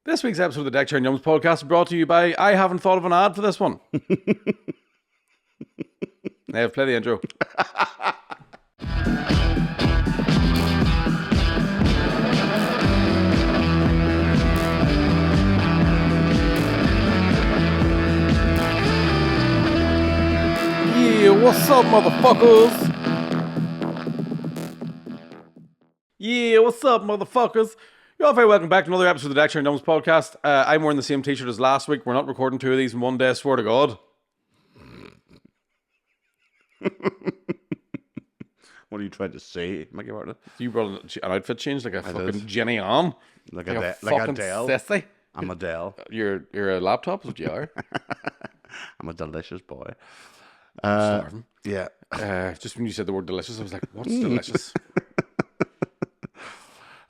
This week's episode of the Deck Chair and Yums podcast is brought to you by I haven't thought of an ad for this one. Now, play the intro. Yeah, what's up, motherfuckers? Yeah, what's up, motherfuckers? You're all very welcome back to another episode of the Deck Chair and Yums podcast. I'm wearing the same t-shirt as last week. We're not recording two of these in one day, I swear to God. What are you trying to say, Mickey Martin? You brought an outfit change like a fucking Jenny on. Like fucking Adele. sissy. I'm Adele. You're a laptop, is what you are. I'm a delicious boy. Starving. Yeah. Just when you said the word delicious, I was like, what's delicious?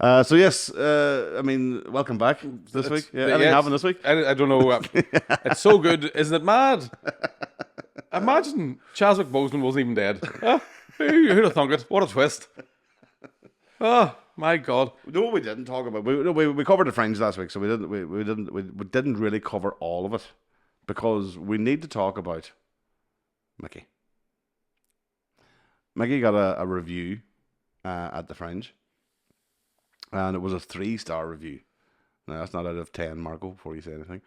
So yes, I mean, welcome back this week. Yeah, anything happened this week? I don't know. It's so good, isn't it mad? Imagine Chadwick Boseman wasn't even dead. Who'd have thunk it? What a twist. Oh my God. No, we didn't talk about. We covered the Fringe last week, so we didn't really cover all of it because we need to talk about Mickey. Mickey got a review at the Fringe. And it was a 3-star review. Now, that's not out of 10, Marco, before you say anything.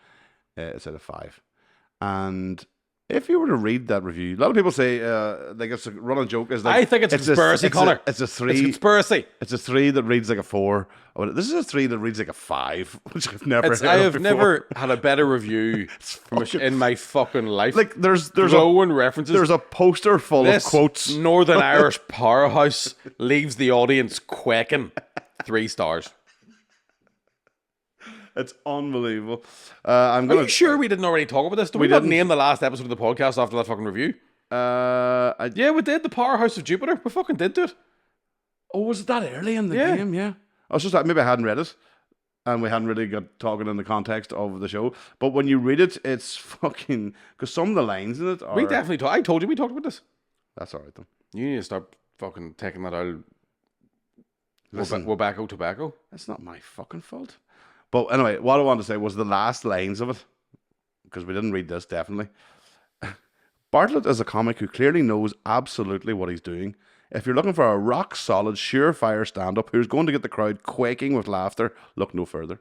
It's out of 5. And if you were to read that review, a lot of people say, like, it's a running joke. Is like, I think it's a conspiracy, Connor. It's a 3. It's conspiracy. It's a 3 that reads like a 4. Oh, this is a 3 that reads like a 5, which I've never heard I have before. never had a better review in my fucking life. Like, there's glowing references. There's a poster full of quotes. Northern Irish powerhouse leaves the audience quaking. 3 stars. It's unbelievable. Are you sure we didn't already talk about this? Did we not didn't name the last episode of the podcast after that fucking review? Yeah, we did. The Powerhouse of Jupiter. We fucking did do it. Oh, was it that early in the game? Yeah. I was just like, maybe I hadn't read it. And we hadn't really got talking in the context of the show. But when you read it, it's fucking... Because some of the lines in it are... We definitely talked. I told you we talked about this. That's all right, then. You need to start fucking taking that out. Listen, tobacco. It's not my fucking fault. But anyway, what I wanted to say was the last lines of it, because we didn't read this, definitely. Bartlett is a comic who clearly knows absolutely what he's doing. If you're looking for a rock-solid, surefire stand-up who's going to get the crowd quaking with laughter, look no further.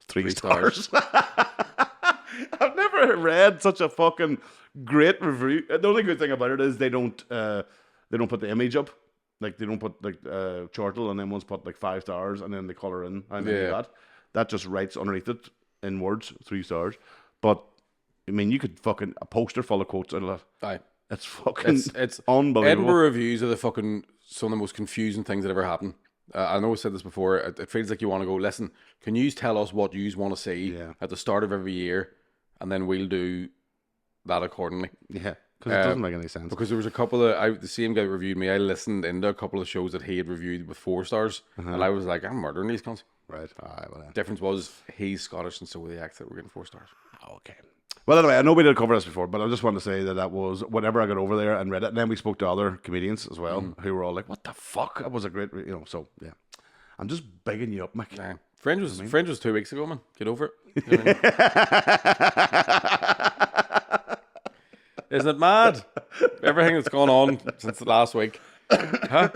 3 stars. I've never read such a fucking great review. The only good thing about it is they don't put the image up. Like, they don't put, like, chortle and then one's put, like, 5 stars and then they colour in how many that. That just writes underneath it in words, 3 stars. But, I mean, you could fucking... A poster full of quotes out of that. Aye. It's fucking... It's unbelievable. Edinburgh reviews are some of the most confusing things that ever happen. I know I said this before. It feels like you want to go, listen, can you tell us what you want to see at the start of every year? And then we'll do that accordingly. Yeah. Because it doesn't make any sense. Because there was a couple of... the same guy that reviewed me, I listened into a couple of shows that he had reviewed with 4 stars. And I was like, I'm murdering these cunts. Right. Well, difference was he's Scottish and so were the acts that were getting 4 stars. Okay. Well, anyway, I know we did cover this before, but I just wanted to say that was whenever I got over there and read it. And then we spoke to other comedians as well who were all like, what the fuck? That was a great... So, yeah. I'm just bigging you up, Mick. Nah. Fringe was 2 weeks ago, man. Get over it. You know what I mean? Isn't it mad? Everything that's gone on since the last week. Huh?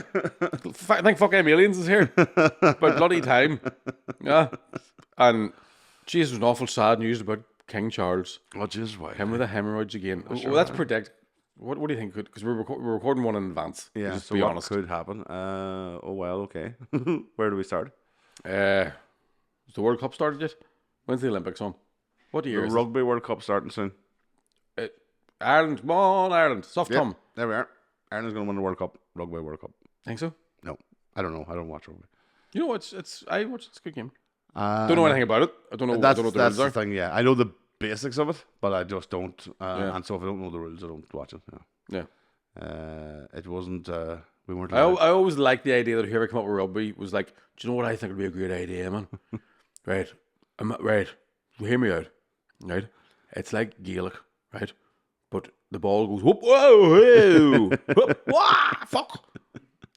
I think fucking aliens is here. About bloody time. Yeah. And Jesus, was an awful sad news about King Charles. Oh, Jesus, why? Him with the hemorrhoids again. Well, let's predict. What do you think could... Because we're recording one in advance. Yeah, just so be what honest. could happen? Okay. Where do we start? Has the World Cup started yet? When's the Olympics on? What year is Rugby World Cup starting soon. Ireland, come on, Ireland. Soft Tom. There we are. Ireland's going to win the World Cup. Rugby World Cup. Think so? No. I don't know. I don't watch rugby. You know, I watch it's a good game. Don't know anything about it. I don't know what the rules That's the are. thing, yeah. I know the basics of it, but I just don't. And so if I don't know the rules, I don't watch it. Yeah. It wasn't... we weren't... I always liked the idea that whoever came up with rugby was like, do you know what I think would be a great idea, man? Right. Hear me out. Right? It's like Gaelic, right? But the ball goes, whoop, whoa, whoa, whoop, wah, fuck.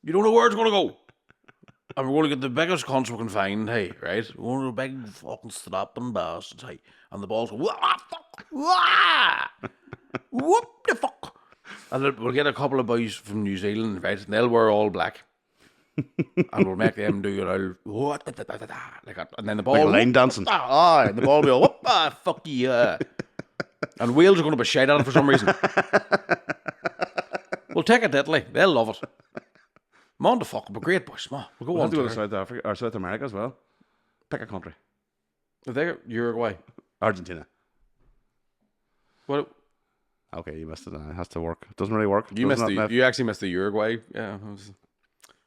You don't know where it's going to go. And we're going to get the biggest cunts we can find, hey, right? One of the big fucking strapping bastards, hey. And the balls go, wah, fuck, wah! Whoop the fuck! And then we'll get a couple of boys from New Zealand, right? And they'll wear all black. And we'll make them do what like that. And then the ball Like line dancing. And the ball will be all whoop, fuck yeah. And Wales are going to be shite at it for some reason. We'll take it to Italy. They'll love it. Man, the fuck, but great boys. Man, we'll go We'll on have to go to to South Africa or South America as well. Pick a country. Uruguay. Argentina. What? Okay, you missed it. It has to work. It doesn't really work. You actually missed the Uruguay. Yeah.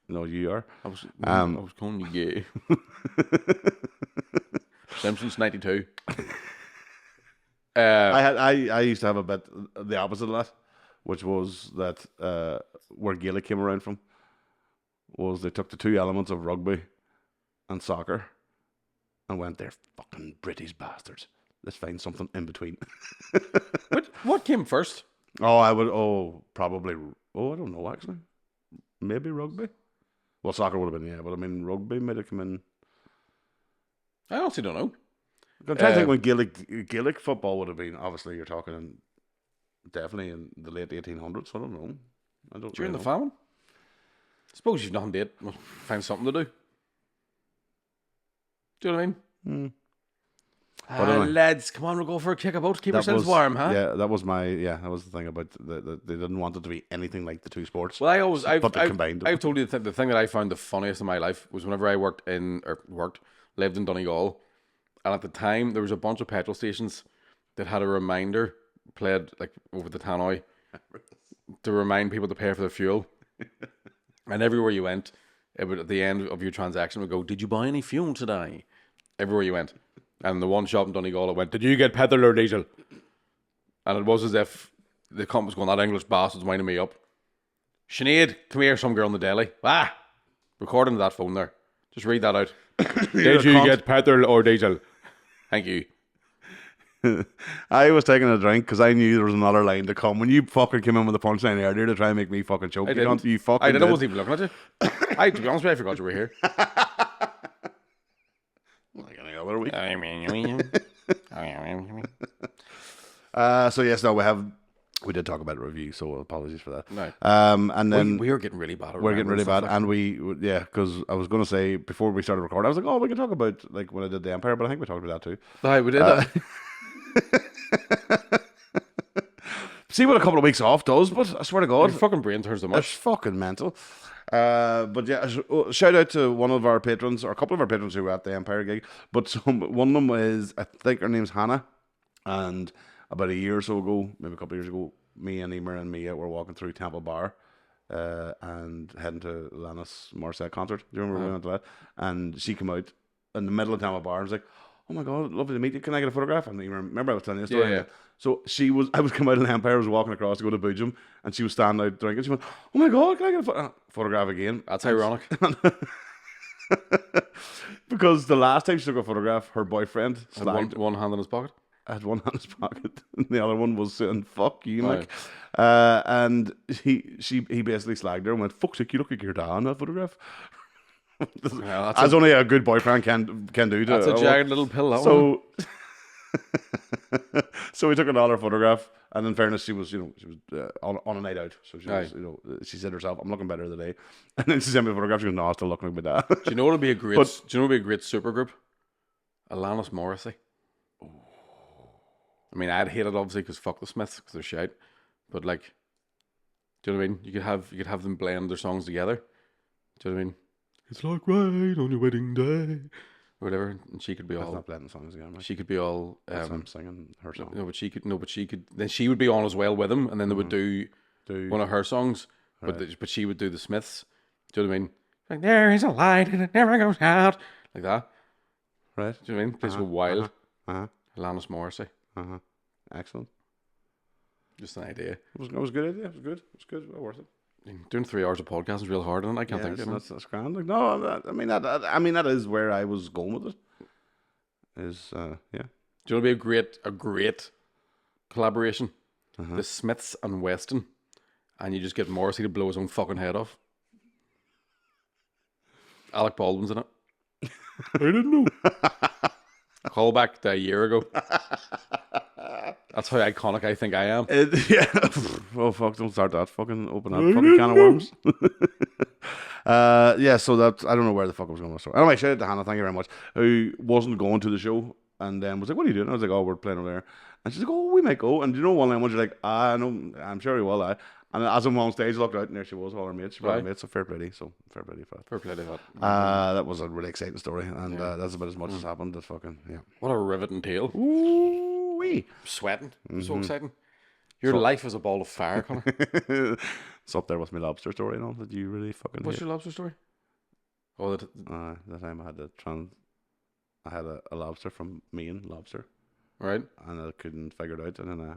No, you are. I was calling you gay. Simpsons 92. I used to have a bit the opposite of that, which was that where Gaelic came around from was they took the two elements of rugby and soccer and went, they're fucking British bastards. Let's find something in between. What came first? Probably I don't know actually. Maybe rugby. Well, soccer would have been, yeah, but I mean rugby might have come in. I honestly don't know. I'm trying to think when Gaelic football would have been. Obviously, you're talking definitely in the late 1800s. I don't know. During the famine? I suppose you've nothing to eat. Must find something to do. Do you know what I mean? Lads, come on, we'll go for a kickabout. Keep ourselves warm, huh? Yeah, that was the thing about they didn't want it to be anything like the two sports. Well, I've combined. told you the thing that I found the funniest in my life was whenever I lived in Donegal, and at the time there was a bunch of petrol stations that had a reminder played like over the tannoy to remind people to pay for their fuel. And everywhere you went, it would, at the end of your transaction, would go, "Did you buy any fuel today?" Everywhere you went. And the one shop in Donegal, it went, "Did you get petrol or diesel?" And it was as if the company was going, "That English bastard's winding me up." Sinead, come here, some girl in the deli. Recording to that phone there. Just read that out. Did you get petrol or diesel? Thank you. I was taking a drink because I knew there was another line to come. When you fucking came in with the punchline earlier to try and make me fucking choke, I didn't. I wasn't even looking at you. To be honest with you, I forgot you were here. Like any other week. We did talk about a review, so apologies for that. No. And then we were getting really bad. We're getting really bad, and because I was going to say before we started recording, I was like, "Oh, we can talk about like when I did the Empire," but I think we talked about that too. Aye, we did that. See what a couple of weeks off does, but I swear to God, your fucking brain turns to mush. It's fucking mental. But yeah, shout out to one of our patrons, or a couple of our patrons who were at the Empire gig. But one of them is, I think her name's Hannah, and about a year or so ago, maybe a couple of years ago, me and Emer and Mia were walking through Temple Bar and heading to Alanis Morissette concert. Do you remember we went to that? And she came out in the middle of Temple Bar and was like, "Oh my God, lovely to meet you. Can I get a photograph?" And Emer, remember I was telling you the story? Yeah. So I was coming out of the Empire, I was walking across to go to Boojum, and she was standing out drinking. She went, "Oh my God, can I get a photograph again?" That's ironic. Because the last time she took a photograph, her boyfriend had one hand in his pocket. Had one hand in his pocket, and the other one was saying "fuck you," Mike. And he basically slagged her and went, "Fuck's sake, you look like your dad in that photograph." As only a good boyfriend can do. That's a jagged little pill. So we took another photograph, and in fairness, she was on a night out, so she was, she said herself, "I'm looking better today," and then she sent me a photograph. She goes, "No, I'm still looking like my dad." Do you know what would be a great? Do you know what would be a great supergroup? Alanis Morissette. I mean, I'd hate it obviously because fuck the Smiths because they're shite. But like, do you know what I mean? You could have them blend their songs together. Do you know what I mean? It's like right on your wedding day, or whatever. And she could be all not blending songs together. She could be all. I'm singing her song. No, but she could. Then she would be on as well with him, and then they would do one of her songs. Right. But she would do the Smiths. Do you know what I mean? Like there is a light and it never goes out, like that. Right. Do you know what I mean? Place go wild. Alanis Morissette. Excellent. Just an idea. It was a good idea. It was good. Well worth it. Doing 3 hours of podcast is real hard, and I can't think of it. That's grand. Like, no, I mean that is where I was going with it. Is yeah. Do you want to be a great collaboration? The Smiths and Weston, and you just get Morrissey to blow his own fucking head off. Alec Baldwin's in it. I didn't know. Call back to a year ago. That's how iconic I think I am. Yeah. Oh fuck! Don't start that. Fucking open that fucking can of worms. Yeah. So that I don't know where the fuck I was going with the story. Anyway, shout out to Hannah. Thank you very much. Who wasn't going to the show and then was like, "What are you doing?" I was like, "Oh, we're playing over there." And she's like, "Oh, we might go." And you know, one line was you're like, "I know. I'm sure we will." And as I'm on stage, I looked out and there she was, all her mates. She brought her mates. So fair play. So fair play for that. Fair play to that. That was a really exciting story, and that's about as much as happened. That fucking What a riveting tale. Ooh wee. Sweating. So exciting. Your life is a ball of fire, Connor. It's up there with my lobster story and all that you really fucking What's hate. your lobster story? Oh, The time I had a lobster from Maine lobster, right. and I couldn't figure it out, and then I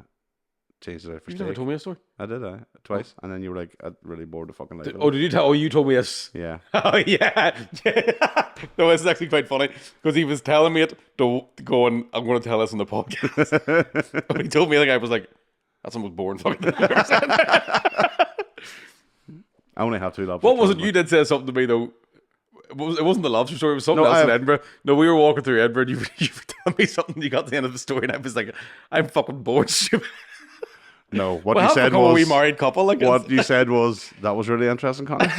changed it out for You steak. never told me a story. I did, twice, and then you were like, "I really bored the fucking life." Did you tell? Oh, you told me this. Yeah. Oh yeah. No, it's actually quite funny because he was telling me it to go and I'm going to tell this on the podcast. When he told me, I was like, "That's the most boring fucking thing I've ever said." I only have 2 lobsters. What was it? You did say something to me though. It wasn't the lobster story. It was something else in Edinburgh. No, we were walking through Edinburgh. And you were telling me something. You got to the end of the story, and I was like, "I'm fucking bored." No, what Well, you said was we married couple. Like what you said was that was really interesting, Connor.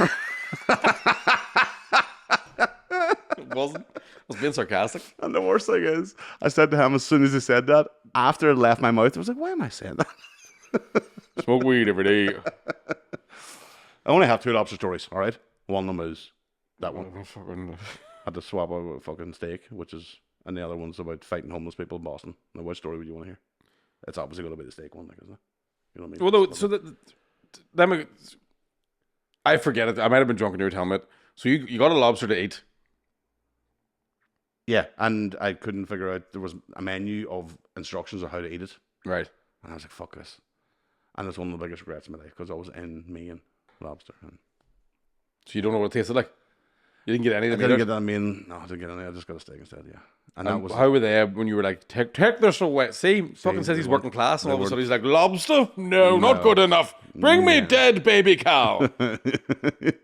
It wasn't. I was being sarcastic. And the worst thing is, I said to him as soon as he said that, after it left my mouth, I was like, "Why am I saying that?" Smoke weed every day. I only have 2 lobster stories. All right, one of them is that one. Fucking. Had to swap out a fucking steak, and the other one's about fighting homeless people in Boston. Now, what story would you want to hear? It's obviously going to be the steak one, like, isn't it? You know what I mean? Well, no, so I forget it. I might have been drunk and you were telling me it. So you got a lobster to eat. Yeah, and I couldn't figure out, there was a menu of instructions of how to eat it. Right. And I was like, fuck this. And it's one of the biggest regrets of my life because I was in Maine lobster. And So you don't know what it tasted like? You didn't get any of I them didn't either? get that Maine. No, I didn't get any. I just got a steak instead, yeah. And that was. How were they when you were like, take this away? See, fucking says he's working class and all of a sudden he's like, lobster? No, not good enough. Bring me dead baby cow. And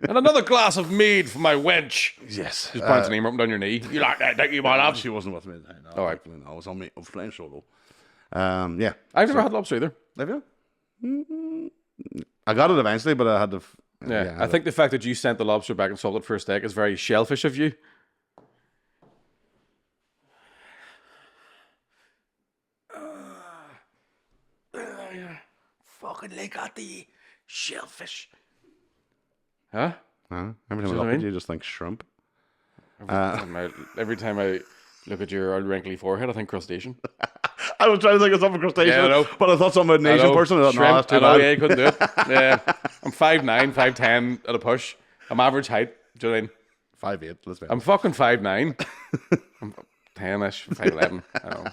another glass of mead for my wench. Yes. Just points an name up and down your knee. You like that, don't you, my love? She wasn't with me. No, All right. I was on me. I was playing solo. Yeah. I've never had lobster either. Have you? I got it eventually, but I had to. Yeah, I think the fact that you sent the lobster back and sold it for a steak is very shellfish of you. Fucking lick at the shellfish. Huh? Every time I what look I at mean? you, just think shrimp. Every time I look at your old wrinkly forehead, I think crustacean. I was trying to think of something crustacean, Yeah, I know. but I thought something about an Asian person. I thought, no, Shrimp. that's too I know, bad. yeah, you couldn't do it. Yeah. I'm 5'9", 5'10" at a push. I'm average height. Do you know what I mean? 5'8", let's be I'm fucking 5'9". I'm 10-ish, 5'11". I know.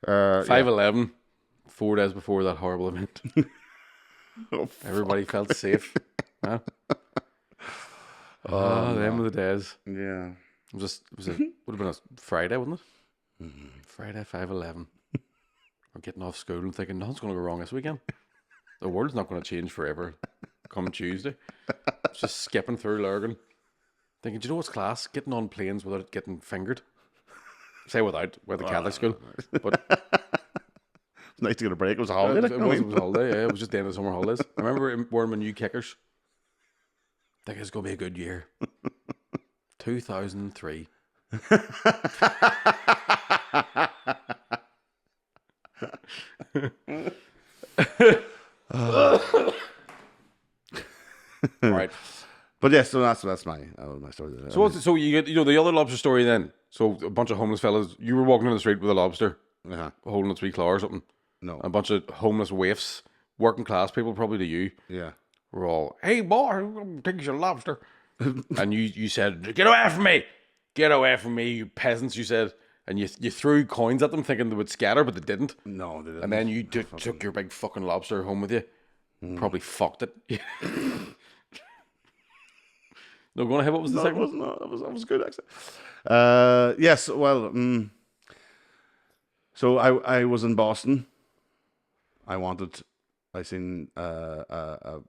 5'11", 4 days before that horrible event. Everybody felt safe. Huh? Them were the days. Yeah. Would have been a Friday, wouldn't it? Friday, 5'11". We're getting off school and thinking nothing's going to go wrong this weekend. The world's not going to change forever. Come Tuesday, just skipping through Lurgan, thinking, do you know what's class? Getting on planes without getting fingered. Say without, with the Catholic school, but It's nice to get a break. It was a holiday. it was a holiday. Yeah, it was just the end of the summer holidays. I remember wearing my new kickers. I think it's going to be a good year. 2003. All right. But yeah, so that's my story. So you get the other lobster story then. So a bunch of homeless fellas. You were walking down the street with a lobster, holding its wee claw or something. No. A bunch of homeless waifs, working class people, probably to you. Yeah. We're all, hey boy, take your lobster. And you said, get away from me. Get away from me, you peasants, you said. And you threw coins at them thinking they would scatter, but they didn't. No, they didn't. And then you took your big fucking lobster home with you. Probably fucked it. No, go on ahead. What was the second one? That was good, actually. Yes, well, so I was in Boston. I seen a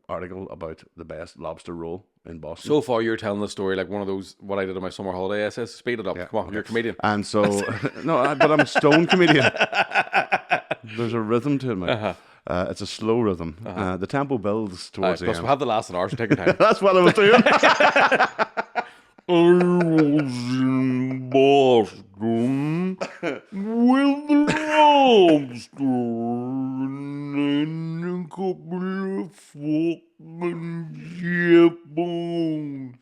article about the best lobster roll in Boston. So far, you're telling the story like one of those, what I did on my summer holiday essays. Speed it up. Come on, you're a comedian. And so, but I'm a stone comedian. There's a rhythm to it, mate. It's a slow rhythm. The tempo builds towards the Plus, end. we'll have the last an hour, so take your time. That's what I was doing. I was in Boston with the lobster and a couple of fucking shitballs.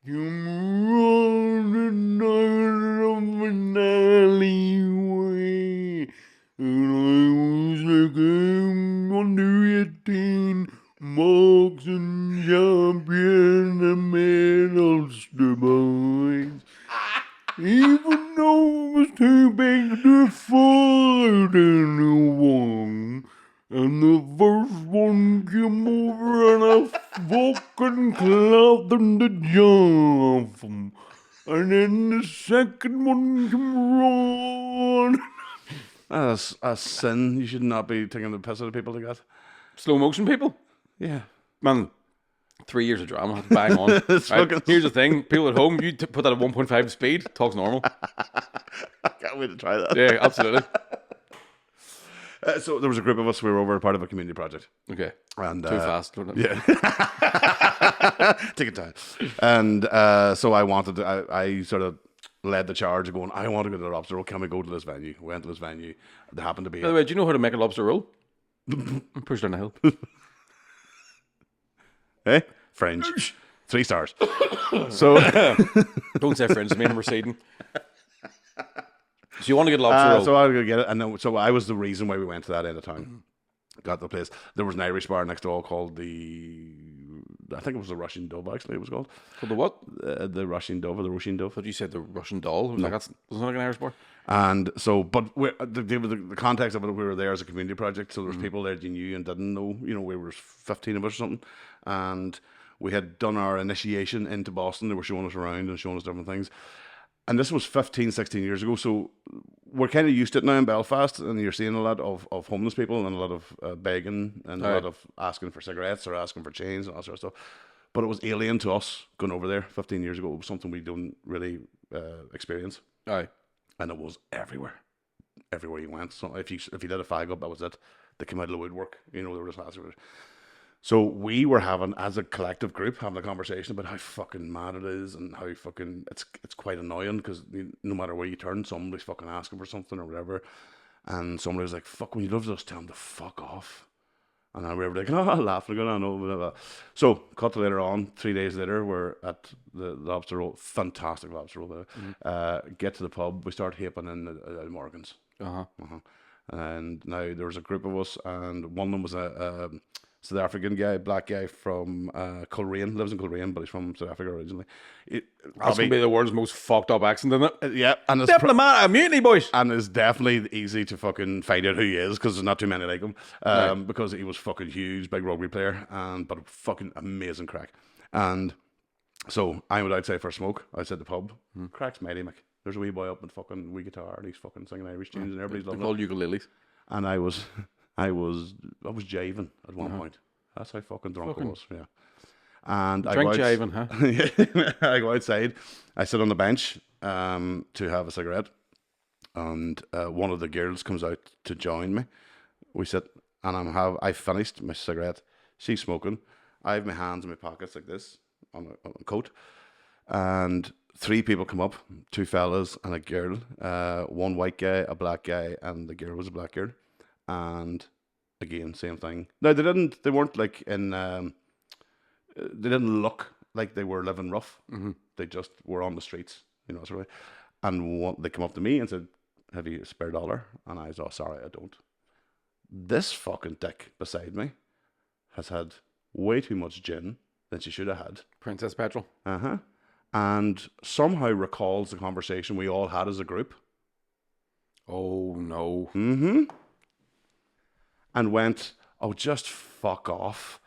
Come running out of an alleyway, and I was looking under 18 marks and champion the Middlester boys. Even though it was too big to fight anyone. And the first one came over and I fucking clapped them to jump them. And then the second one came on. That's a sin. You should not be taking the piss out of people like that. Slow motion people? Yeah. Man, 3 years of drama, bang on. Right? Here's the thing, people at home, you put that at 1.5 speed, talks normal. I can't wait to try that. Yeah, absolutely. So there was a group of us. We were over part of a community project. Okay. And Too fast. Wasn't it? Yeah. Take it down. And so I sort of led the charge of going, I want to go to the lobster roll. Can we go to this venue? We went to this venue. There happened to be By the way, do you know how to make a lobster roll? Push down the hill. Hey, French. 3 stars. So Don't say French, I mean receding. So you want to get a lobster roll? so I was gonna get it, and then, so I was the reason why we went to that end of town. Got the place. There was an Irish bar next door called I think it was the Russian Dove. Actually, it was called For the what? the Russian Dove or the Russian Dove. But you said the Russian doll. I was like, that's not like an Irish bar. And so, but the context of it, we were there as a community project, so there was people there that you knew and didn't know. You know, we were 15 of us or something, and we had done our initiation into Boston. They were showing us around and showing us different things. And this was 15, 16 years ago, so we're kind of used to it now in Belfast, and you're seeing a lot of homeless people and a lot of begging and a lot of asking for cigarettes or asking for chains and all that sort of stuff. But it was alien to us going over there 15 years ago. It was something we don't really experience. Aye. And it was everywhere. Everywhere you went. So if you did a fag up, that was it. They came out of the woodwork. You know, they were just asking for it. So we were having, as a collective group, having a conversation about how fucking mad it is and how fucking it's quite annoying because no matter where you turn, somebody's fucking asking for something or whatever. And somebody was like, "Fuck, when you love us, tell them to fuck off." And we were like, laughing, going, "I know." Blah, blah. So, cut to later on, 3 days later, we're at the lobster roll, fantastic lobster roll there. Get to the pub, we start heaping in the Morgans. And now there was a group of us, and one of them was a South African guy, black guy from Coleraine, lives in Coleraine, but he's from South Africa originally. That's going to be the world's most fucked up accent, isn't it? Yeah, and it's Diplomat, mutiny, boys. And it's definitely easy to fucking find out who he is because there's not too many like him. Because he was fucking huge, big rugby player, but fucking amazing crack. And so I went outside for a smoke outside the pub. Crack's mighty, Mick. There's a wee boy up with fucking wee guitar and he's fucking singing Irish tunes and everybody's loving it. Called ukuleles. And I was jiving at one point. That's how fucking drunk I was. Yeah. And I jiving, huh? I go outside. I sit on the bench to have a cigarette, and one of the girls comes out to join me. We sit, and I finished my cigarette. She's smoking. I have my hands in my pockets like this on a coat, and 3 people come up, 2 fellas and a girl. One white guy, a black guy, and the girl was a black girl. And again, same thing. No, they weren't like in. They didn't look like they were living rough. They just were on the streets, you know, sort of. And they come up to me and said, "Have you a spare dollar?" And I said, "Oh, sorry, I don't." This fucking dick beside me has had way too much gin than she should have had. Princess Petrol. And somehow recalls the conversation we all had as a group. Oh, no. And went, "Oh, just fuck off."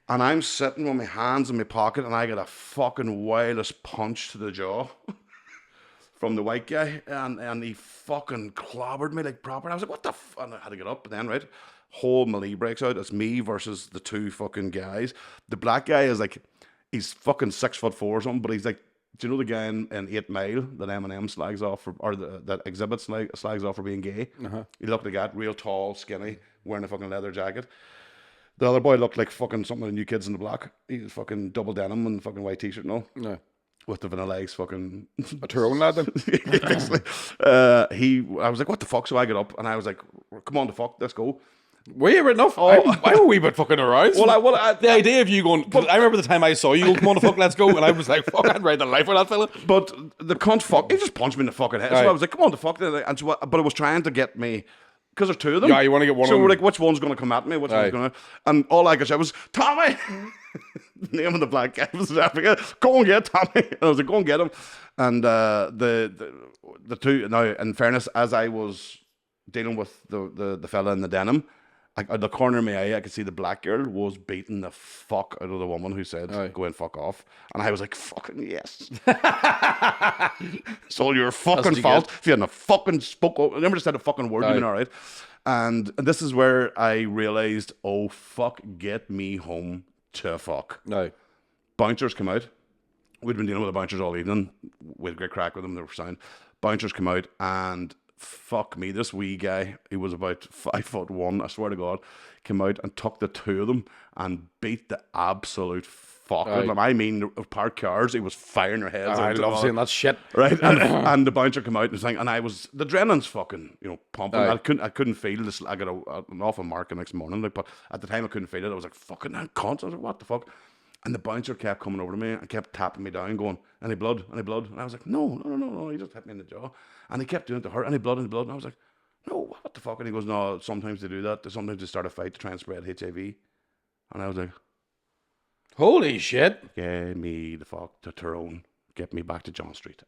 And I'm sitting with my hands in my pocket and I get a fucking wildest punch to the jaw from the white guy. And he fucking clobbered me like proper. And I was like, "What the f-" And I had to get up. And then, right, whole Melée breaks out. It's me versus the 2 fucking guys. The black guy is like, He's fucking 6'4" or something, but he's like, do you know the guy in 8 Mile that Eminem slags off for, or that Exhibit slags off for being gay? He looked like that, real tall, skinny, wearing a fucking leather jacket. The other boy looked like fucking something of the New Kids in the Block. He was fucking double denim and fucking white t-shirt and all. No. With the Vanilla Eggs fucking... A Tyrone lad then? Basically. I was like, what the fuck? So I get up and I was like, come on, the fuck, let's go. Were you written off? I'm a wee bit fucking aroused. The idea of you going... I remember the time I saw you go, come on the fuck, let's go. And I was like, fuck, I'd ride the life with that fella. But the cunt fuck, he just punched me in the fucking head. So I was like, come on the fuck. And so, but it was trying to get me... Because there's two of them. Yeah, you want to get one of them. So we're like, which one's going to come at me? Which one's going to... And all I could say was, Tommy! The name of the black guy was Africa. Go and get Tommy. And I was like, go and get him. And the two... Now, in fairness, as I was dealing with the fella in the denim, out the corner of my eye, I could see the black girl was beating the fuck out of the woman who said, go and fuck off. And I was like, fucking yes. It's all your fucking fault. If you hadn't fucking spoke up, I never just said a fucking word, you've been all right. And this is where I realised, oh, fuck, get me home to fuck. No. Bouncers come out. We'd been dealing with the bouncers all evening. We had a great crack with them, they were sound. Bouncers come out and... Fuck me, this wee guy, he was about 5'1", I swear to God, came out and took the two of them and beat the absolute fuck out of them. I mean, parked cars, he was firing their heads. I love seeing that shit. Right, and the bouncer came out and saying, and I was, the adrenaline's fucking, pumping. I couldn't feel this. I got an awful mark the next morning, but at the time I couldn't feel it. I was like, fucking cunt. I was like, what the fuck? And the bouncer kept coming over to me and kept tapping me down, going, any blood, any blood? And I was like, no, he just hit me in the jaw. And he kept doing it to her, any blood, any blood? And I was like, no, what the fuck? And he goes, no, sometimes they do that. Sometimes they start a fight to try and spread HIV. And I was like, holy shit. Get me the fuck to Tyrone. Get me back to John Street.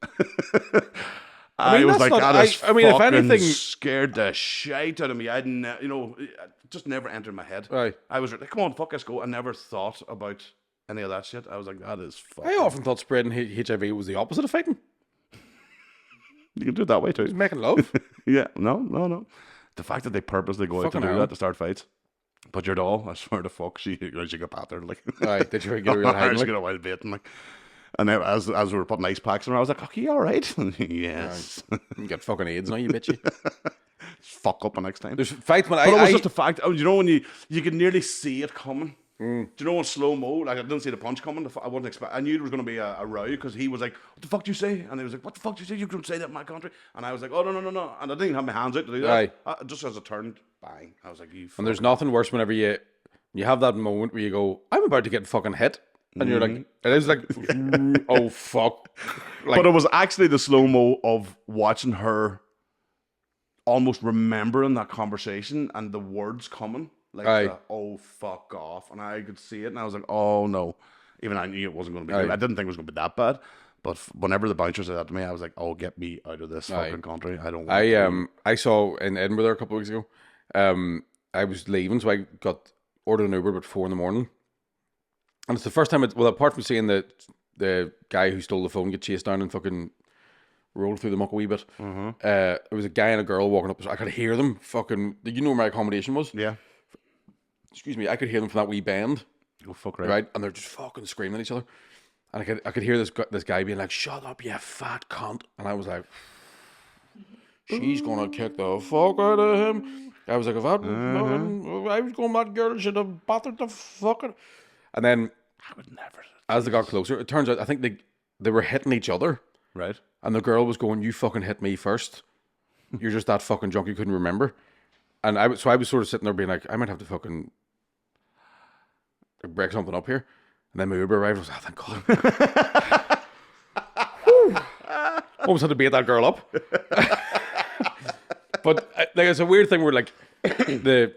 I was like, if anything, scared the shit out of me. It just never entered my head. Right. I was like, come on, fuck, let's go. I never thought about any of that shit. I was like, that is fucking... I often thought spreading HIV was the opposite of fighting. You can do it that way too. Just making love. Yeah, no. The fact that they purposely go out to do that to start fights. But your doll, I swear to fuck, she got battered. Like, right, did you get a real hang? She got a wild baiting, like. And then as we were putting ice packs on, I was like, okay, all right. Yes. Right. You get fucking AIDS now, you bitchy. Fuck up the next time. There's fights when but it was just a fact. Oh, when you could nearly see it coming. Do you know in slow mo? Like, I didn't see the punch coming. I wasn't expect. I knew there was going to be a row because he was like, "What the fuck do you say?" And he was like, "What the fuck do you say? You couldn't say that in my country." And I was like, "Oh no!" And I didn't even have my hands out to do that. Right. Just as it turned, bang! I was like, "You." And there's nothing worse whenever you have that moment where you go, "I'm about to get fucking hit," and you're like, "It is like, oh fuck!" Like, but it was actually the slow mo of watching her almost remembering that conversation and the words coming. Like, oh, fuck off. And I could see it, and I was like, oh, no. Even I knew it wasn't going to be good. I didn't think it was going to be that bad. But whenever the bouncer said that to me, I was like, oh, get me out of this fucking country. I don't want I saw in Edinburgh there a couple of weeks ago, I was leaving, so I ordered an Uber about 4 in the morning. And it's the first time, apart from seeing the guy who stole the phone get chased down and fucking rolled through the muck a wee bit, it was a guy and a girl walking up. So I could hear them fucking, you know where my accommodation was? Yeah. Excuse me, I could hear them from that wee bend. Oh, fuck right. And they're just fucking screaming at each other. And I could hear this guy being like, shut up, you fat cunt. And I was like, she's going to kick the fuck out of him. I was like, if I was going, that girl should have battered the fuck out. And then, I would never. As they got closer, it turns out, I think they were hitting each other. Right. And the girl was going, you fucking hit me first. You're just that fucking drunk you couldn't remember. And I was sort of sitting there being like, I might have to fucking break something up here. And then my Uber arrived. I was like, oh, thank God. Almost had to bait that girl up. But like, it's a weird thing where like I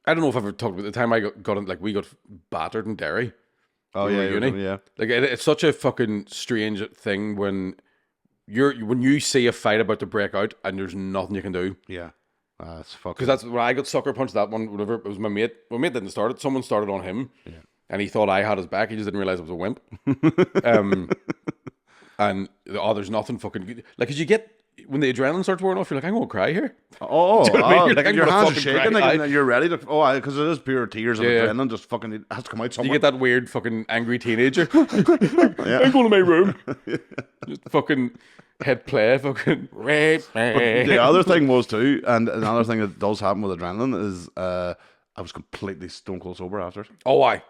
don't know if I've ever talked about the time I got it, like we got battered in Derry. Oh yeah, yeah. Like it's such a fucking strange thing when you see a fight about to break out and there's nothing you can do. Yeah. That's fucking. Because that's when I got sucker punched. That one, whatever. It was my mate. My mate didn't start it. Someone started on him, and he thought I had his back. He just didn't realize I was a wimp. And there's nothing fucking good. Like, cause you get when the adrenaline starts wearing off, you're like, I'm going to cry here. Oh, Do you know what I mean? You're like, I'm your gonna hands are fucking shaking, cry. like, and you're ready to. Because it is pure tears of Yeah. adrenaline, just fucking it has to come out You somewhere. get that weird fucking angry teenager. I'm going to my room. Just fucking hit play, fucking rape. The other thing was too, and another thing that does happen with adrenaline is I was completely stone cold sober after it. Oh, I.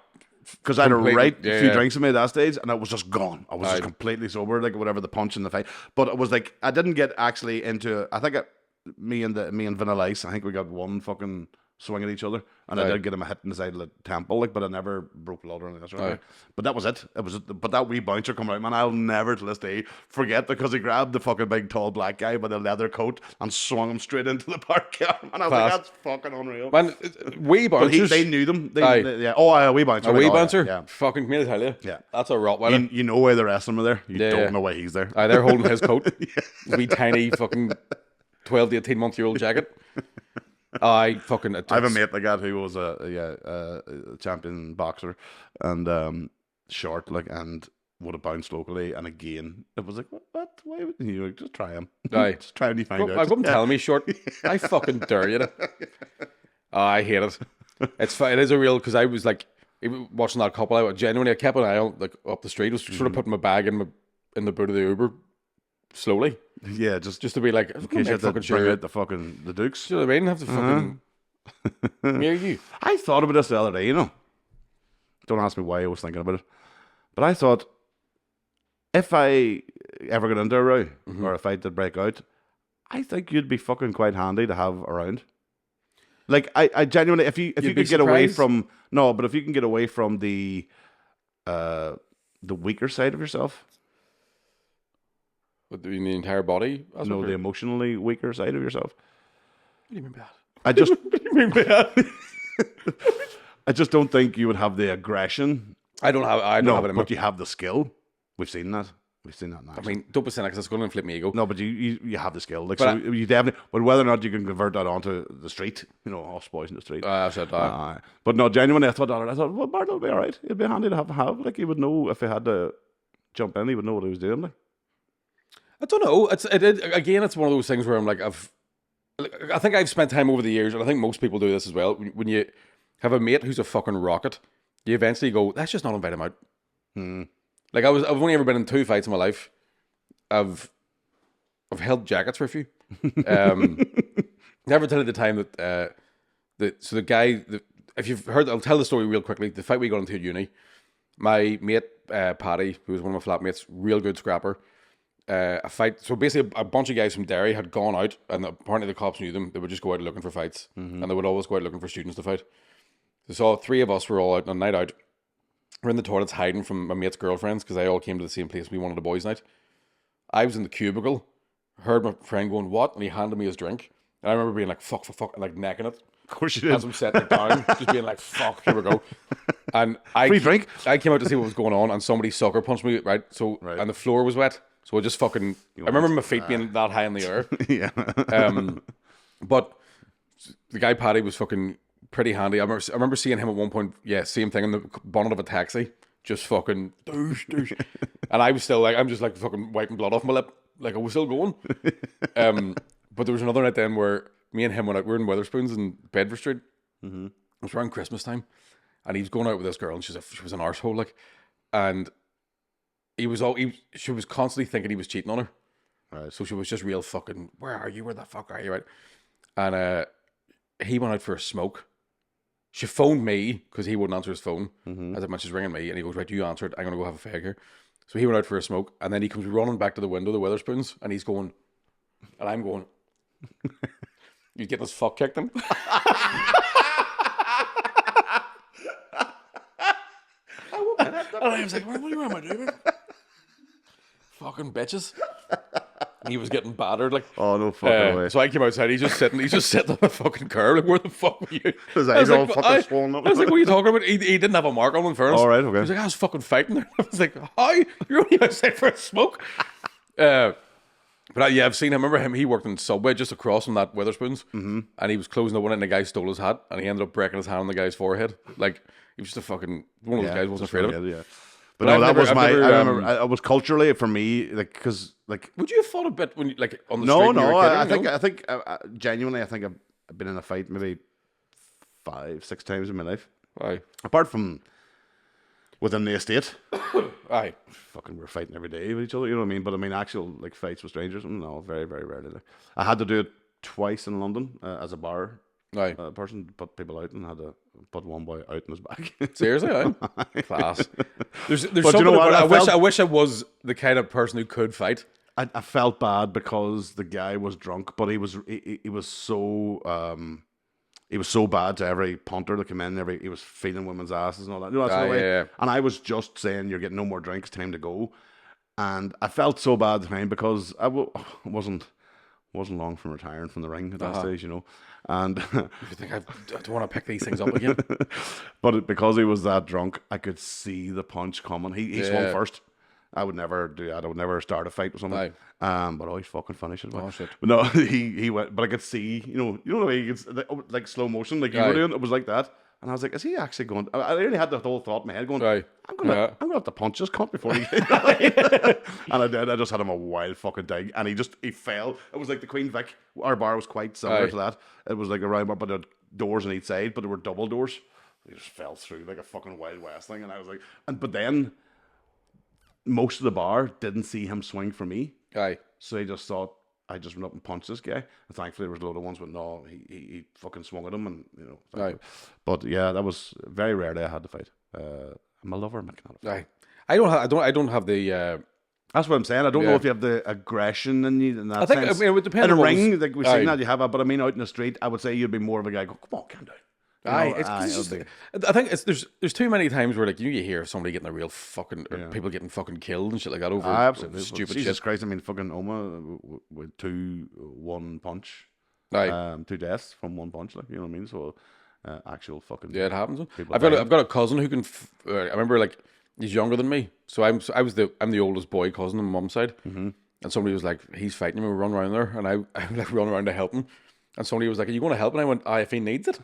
Because I had a Completely, right yeah, few yeah. drinks in me at that stage, and I was just gone. I was just completely sober, like whatever the punch in the fight. But it was like I didn't get actually into. I think me and Vanilla Ice. I think we got one fucking swing at each other, and I did get him a hit in the side of the temple, like, but I never broke blood or anything. Right? But that was it. But that wee bouncer coming out, man, I'll never to this day forget, because he grabbed the fucking big tall black guy by the leather coat and swung him straight into the park car. And I was like, that's fucking unreal. Man, wee But bouncers. they knew them. Yeah. Oh, a wee bouncer. A wee Oh, yeah, bouncer? Yeah. Fucking, can I tell you? Yeah. That's a Rottweiler. You know why the rest of them are there. You Yeah, don't yeah. know why he's there. They're holding his coat. Wee tiny fucking 12 to 18-month-old jacket. I have a mate like that who was a champion boxer and short, like, and would have bounced locally, and again it was like, what? Why would you just try him? Aye. Just try and you find out. I wouldn't tell me short. I fucking dare you. I hate it. It is a real, because I was like watching that couple. I genuinely kept an eye on, like, up the street. I was sort of putting my bag in the boot of the Uber slowly, Yeah, just just to be like, in case you have to fucking bring sure. out the Dukes. Do you know what I mean? Have to fucking near you. I thought about this the other day, you know. Don't ask me why I was thinking about it. But I thought, if I ever got into a row, or if I did break out, I think you'd be fucking quite handy to have around. Like, I genuinely, if you You'd could be get away surprised? from, no, but if you can get away from the weaker side of yourself, What do you mean, the entire body? you know, the emotionally weaker side of yourself. What do you mean by that? I just, What do you mean by that? I just don't think you would have the aggression. I don't have it in but me. you have the skill. We've seen that. We've seen that now. I mean, don't be saying that, because it's going to inflate my ego. No, but you have the skill. Like, But so you definitely. But whether or not you can convert that onto the street, you know, us boys in the street. I said that. But no, genuinely, I thought, well, Bart will be all right. It'd be handy to have. Like, he would know if he had to jump in, he would know what he was doing. Like, I don't know. Again, it's one of those things where I'm like, I think I've spent time over the years, and I think most people do this as well. When you have a mate who's a fucking rocket, you eventually go, let's just not invite him out. Like, I've only ever been in 2 fights in my life. I've held jackets for a few. Never tell you the time that the guy, if you've heard, I'll tell the story real quickly. The fight we got into at uni, my mate Paddy, who was one of my flatmates, real good scrapper. A fight. So basically, a bunch of guys from Derry had gone out, and apparently the cops knew them. They would just go out looking for fights, and they would always go out looking for students to fight. So 3 of us were all out on a night out. We're in the toilets hiding from my mate's girlfriends, because they all came to the same place. We wanted a boys' night. I was in the cubicle, heard my friend going, "What?" and he handed me his drink. And I remember being like, fuck, and like necking it. of course you did. As I'm setting it down, just being like, fuck, here we go. And Free drink? I came out to see what was going on, and somebody sucker punched me, right? So, and the floor was wet. So I just fucking, I remember my feet being that high in the air. Yeah. But the guy Paddy was fucking pretty handy. I remember seeing him at one point, same thing in the bonnet of a taxi, just fucking douche. And I was still like, I'm just like fucking wiping blood off my lip, like I was still going. But there was another night then where me and him went out. We were in Weatherspoons in Bedford Street. It was around Christmas time, and he was going out with this girl, and she was an arsehole, like, and she was constantly thinking he was cheating on her. Right. So she was just real fucking, where are you? Where the fuck are you? Right. And he went out for a smoke. She phoned me because he wouldn't answer his phone. As I mentioned, she's ringing me, and he goes, right, you answer it. I'm going to go have a fag here. So he went out for a smoke, and then he comes running back to the window, the Weatherspoons, and he's going, and I'm going, you getting his fuck kicked him? And I was like, what am I doing? Fucking bitches. And he was getting battered, like. Oh, no fucking way. So I came outside. He's just sitting on the fucking curb. Like, where the fuck were you? His I was eyes all like, fucking swollen up. I was like, what are you talking about? He didn't have a mark on him, in fairness. All right, okay. He was like, I was fucking fighting there. I was like, hi, you're only outside for a smoke. But I've seen him. Remember him? He worked in Subway just across from that Weatherspoons, and he was closing the one, and the guy stole his hat, and he ended up breaking his hand on the guy's forehead. Like, he was just a fucking one of those guys. Wasn't afraid of it. Yeah. But no, that was I've my. never, I remember. It was culturally for me, like, because like. would you have fought a bit when you, like, on the No, street when you no. were a kid? I think, genuinely, I think I've been in a fight maybe 5, 6 times in my life. Aye. Apart from within the estate, Aye. fucking, we're fighting every day with each other. You know what I mean? But I mean, actual like fights with strangers. No, very, very rarely. Like, I had to do it twice in London as a bar Aye. person, put people out, and had to put one boy out in his back. Seriously, aye. Class. There's But something you know what? about it. I I wish I was the kind of person who could fight. I felt bad because the guy was drunk, but he was so bad to every punter that came in. He was feeding women's asses and all that. You know, that's the way. Yeah. And I was just saying, "You're getting no more drinks. Time to go." And I felt so bad at the time because wasn't long from retiring from the ring at that stage, you know. And You think I don't want to pick these things up again? but because he was that drunk, I could see the punch coming. He swung first. I would never do that. I would never start a fight with someone. But always fucking finish it. Oh shit! But no, he went. But I could see, you know the way he gets like slow motion, like you were doing. It was like that, and I was like, is he actually going? I really had the whole thought in my head going, I'm gonna have to punch this cunt before he. And I did. I just had him a wild fucking dig, and he fell. It was like the Queen Vic. Our bar was quite similar to that. It was like a round bar, but there were doors on each side, but there were double doors. He just fell through like a fucking Wild West thing, and I was like, but then most of the bar didn't see him swing for me. Aye. So they just thought I just went up and punched this guy. And thankfully there was a load of ones, but no, he fucking swung at him, and you know. Aye. But yeah, that was very rarely I had to fight. I'm a lover, man. Aye. I don't have the. That's what I'm saying. I don't know if you have the aggression in you in that I think sense. it would depend. In a on ring, like we've seen that you have it, but I mean out in the street, I would say you'd be more of a guy. Go, come on, calm down. I think there's too many times where like you hear somebody getting a real fucking people getting fucking killed and shit like that over absolutely stupid Jesus shit. Christ! I mean, fucking Oma with 2-1 punch, 2 deaths from one punch. Like, you know what I mean? So actual fucking it happens. I've got a cousin who can. I remember like he's younger than me, so I'm the oldest boy cousin on my mum's side, and somebody was like, he's fighting him. We run around there, and I like run around to help him, and somebody was like, are you going to help? And I went, if he needs it.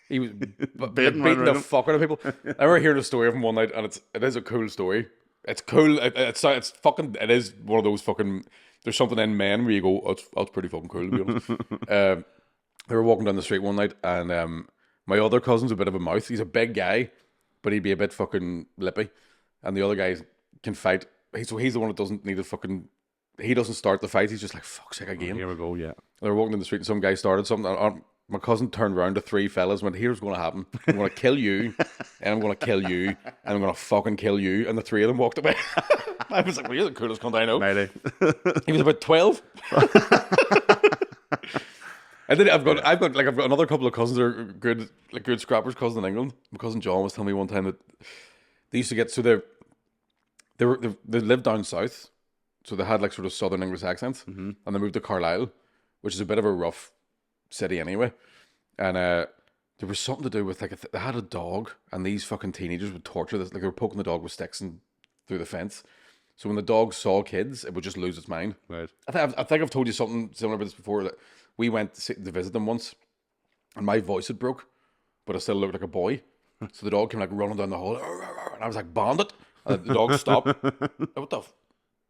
He was beating the fuck out of people. I remember hearing a story of him one night, and it is a cool story. It's cool. It's fucking. It is one of those fucking. There's something in men where you go, that's pretty fucking cool, to be honest. They were walking down the street one night, and my other cousin's a bit of a mouth. He's a big guy, but he'd be a bit fucking lippy, and the other guy can fight. He's the one that doesn't need a fucking. He doesn't start the fight. He's just like, fuck's sake again. Here we go. Yeah. They were walking down the street, and some guy started something. And my cousin turned around to 3 fellas and went, here's what's going to happen. I'm going to kill you, and I'm going to kill you, and I'm going to fucking kill you. And the 3 of them walked away. I was like, well, you're the coolest cunt I know. Melée. He was about 12. And then I've got another couple of cousins that are good scrappers, cousins in England. My cousin John was telling me one time that they used to get, so they lived down south, so they had like sort of southern English accents, and they moved to Carlisle, which is a bit of a rough city anyway, and there was something to do with like they had a dog, and these fucking teenagers would torture this, like they were poking the dog with sticks and through the fence. So when the dog saw kids, it would just lose its mind. Right. I think I've told you something similar about this before. That we went to visit them once, and my voice had broke, but I still looked like a boy. So the dog came like running down the hall, and I was like, "Bandit!" And the dog stopped. What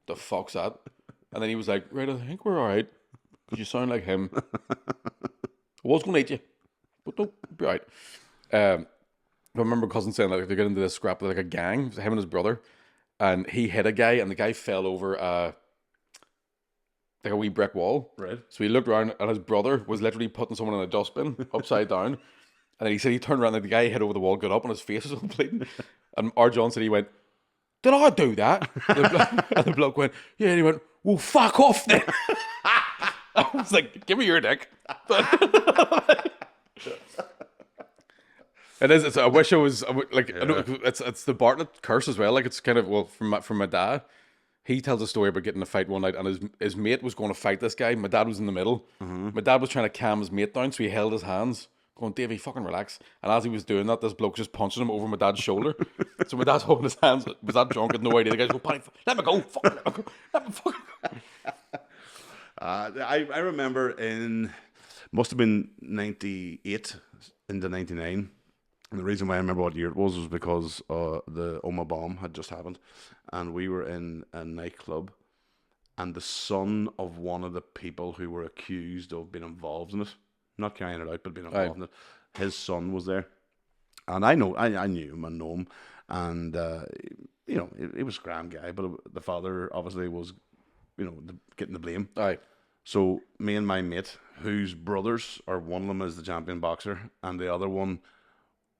the fuck's that? And then he was like, "Right, I think we're all right. You sound like him. I was going to eat you, but don't be all right." I remember cousin saying like they get into this scrap with like a gang. It was him and his brother, and he hit a guy, and the guy fell over like a wee brick wall. Right. So he looked around, and his brother was literally putting someone in a dustbin upside down. And then he said he turned around, and the guy hit over the wall, got up, and his face was all bleeding. And our John said he went, "Did I do that?" And the bloke went, "Yeah." And he went, "Well, fuck off then." I was like, "Give me your dick." It is. I wish I was like. I know it's the Bartlett curse as well. Like it's kind of from my dad. He tells a story about getting in a fight one night, and his mate was going to fight this guy. My dad was in the middle. My dad was trying to calm his mate down, so he held his hands, going, "Davey, fucking relax." And as he was doing that, this bloke just punching him over my dad's shoulder. So my dad's holding his hands. Was that drunk? Had no idea. The guy's going, "Paddy, let me go. Fucking let me go. Let me fucking go." I remember must have been 98 into 99. And the reason why I remember what year it was because the Oma bomb had just happened, and we were in a nightclub, and the son of one of the people who were accused of being involved in it, not carrying it out, but being involved in it, his son was there. And I knew him and know him, and he was a grand guy, but the father obviously was, getting the blame. Aye. So me and my mate, whose brothers, or one of them is the champion boxer, and the other one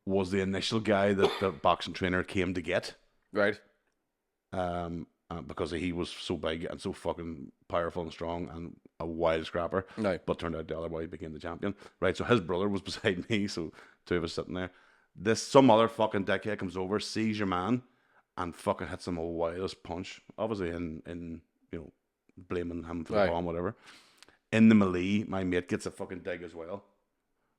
was the initial guy that the boxing trainer came to get. Right. Because he was so big and so fucking powerful and strong and a wild scrapper. No. But turned out the other boy became the champion. Right, so his brother was beside me, so two of us sitting there. Some other fucking dickhead comes over, sees your man, and fucking hits him a wildest punch. Obviously in blaming him for the bomb, whatever. In the Melée, my mate gets a fucking dig as well.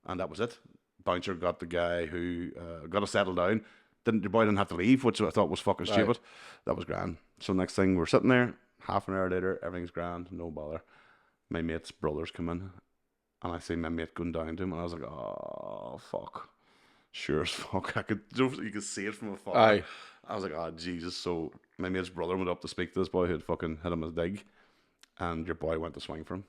And that was it. Bouncer got the guy who got to settle down. Your boy didn't have to leave, which I thought was fucking stupid. That was grand. So next thing, we're sitting there, half an hour later, everything's grand, no bother. My mate's brothers come in, and I see my mate going down to him, and I was like, oh, fuck. Sure as fuck. You could see it from afar. Aye. I was like, oh, Jesus. So my mate's brother went up to speak to this boy who had fucking hit him as dig, and your boy went to swing for him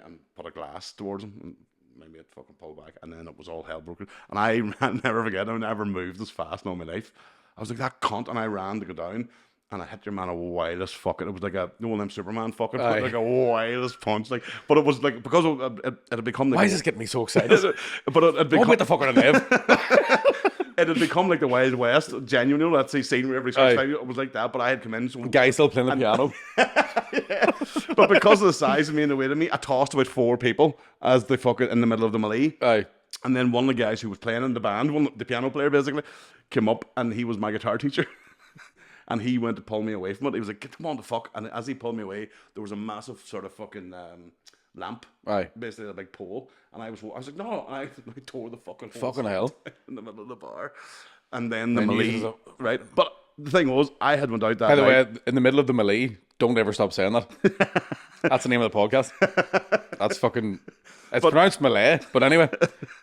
and put a glass towards him. And my mate fucking pulled back, and then it was all hell broken. And I never forget, I never moved as fast in all my life. I was like, that cunt, and I ran to go down, and I hit your man a wildest fucking, it was like one of them Superman fucking, like a wildest punch, like, but it was like, because it had become like... Why is this getting me so excited? But it had become... Oh, wait the fuck I live. It had become like the Wild West, genuinely, let's say, scene where every 6 5 it was like that, but I had come in... So guy still playing the piano. Yeah. But because of the size of me and the weight of me, I tossed about 4 people as the fucking in the middle of the Melée. Aye. And then one of the guys who was playing in the band, the piano player basically, came up and he was my guitar teacher. And he went to pull me away from it. He was like, come on the fuck. And as he pulled me away, there was a massive sort of fucking lamp. Aye. Basically a big pole. And I was like, no. And I tore the fucking hell. In the middle of the bar. And then the Melée, right? But the thing was, I had went out that By the night. way, in the middle of the Melée, don't ever stop saying that. That's the name of the podcast. That's fucking... It's pronounced Melée, but anyway.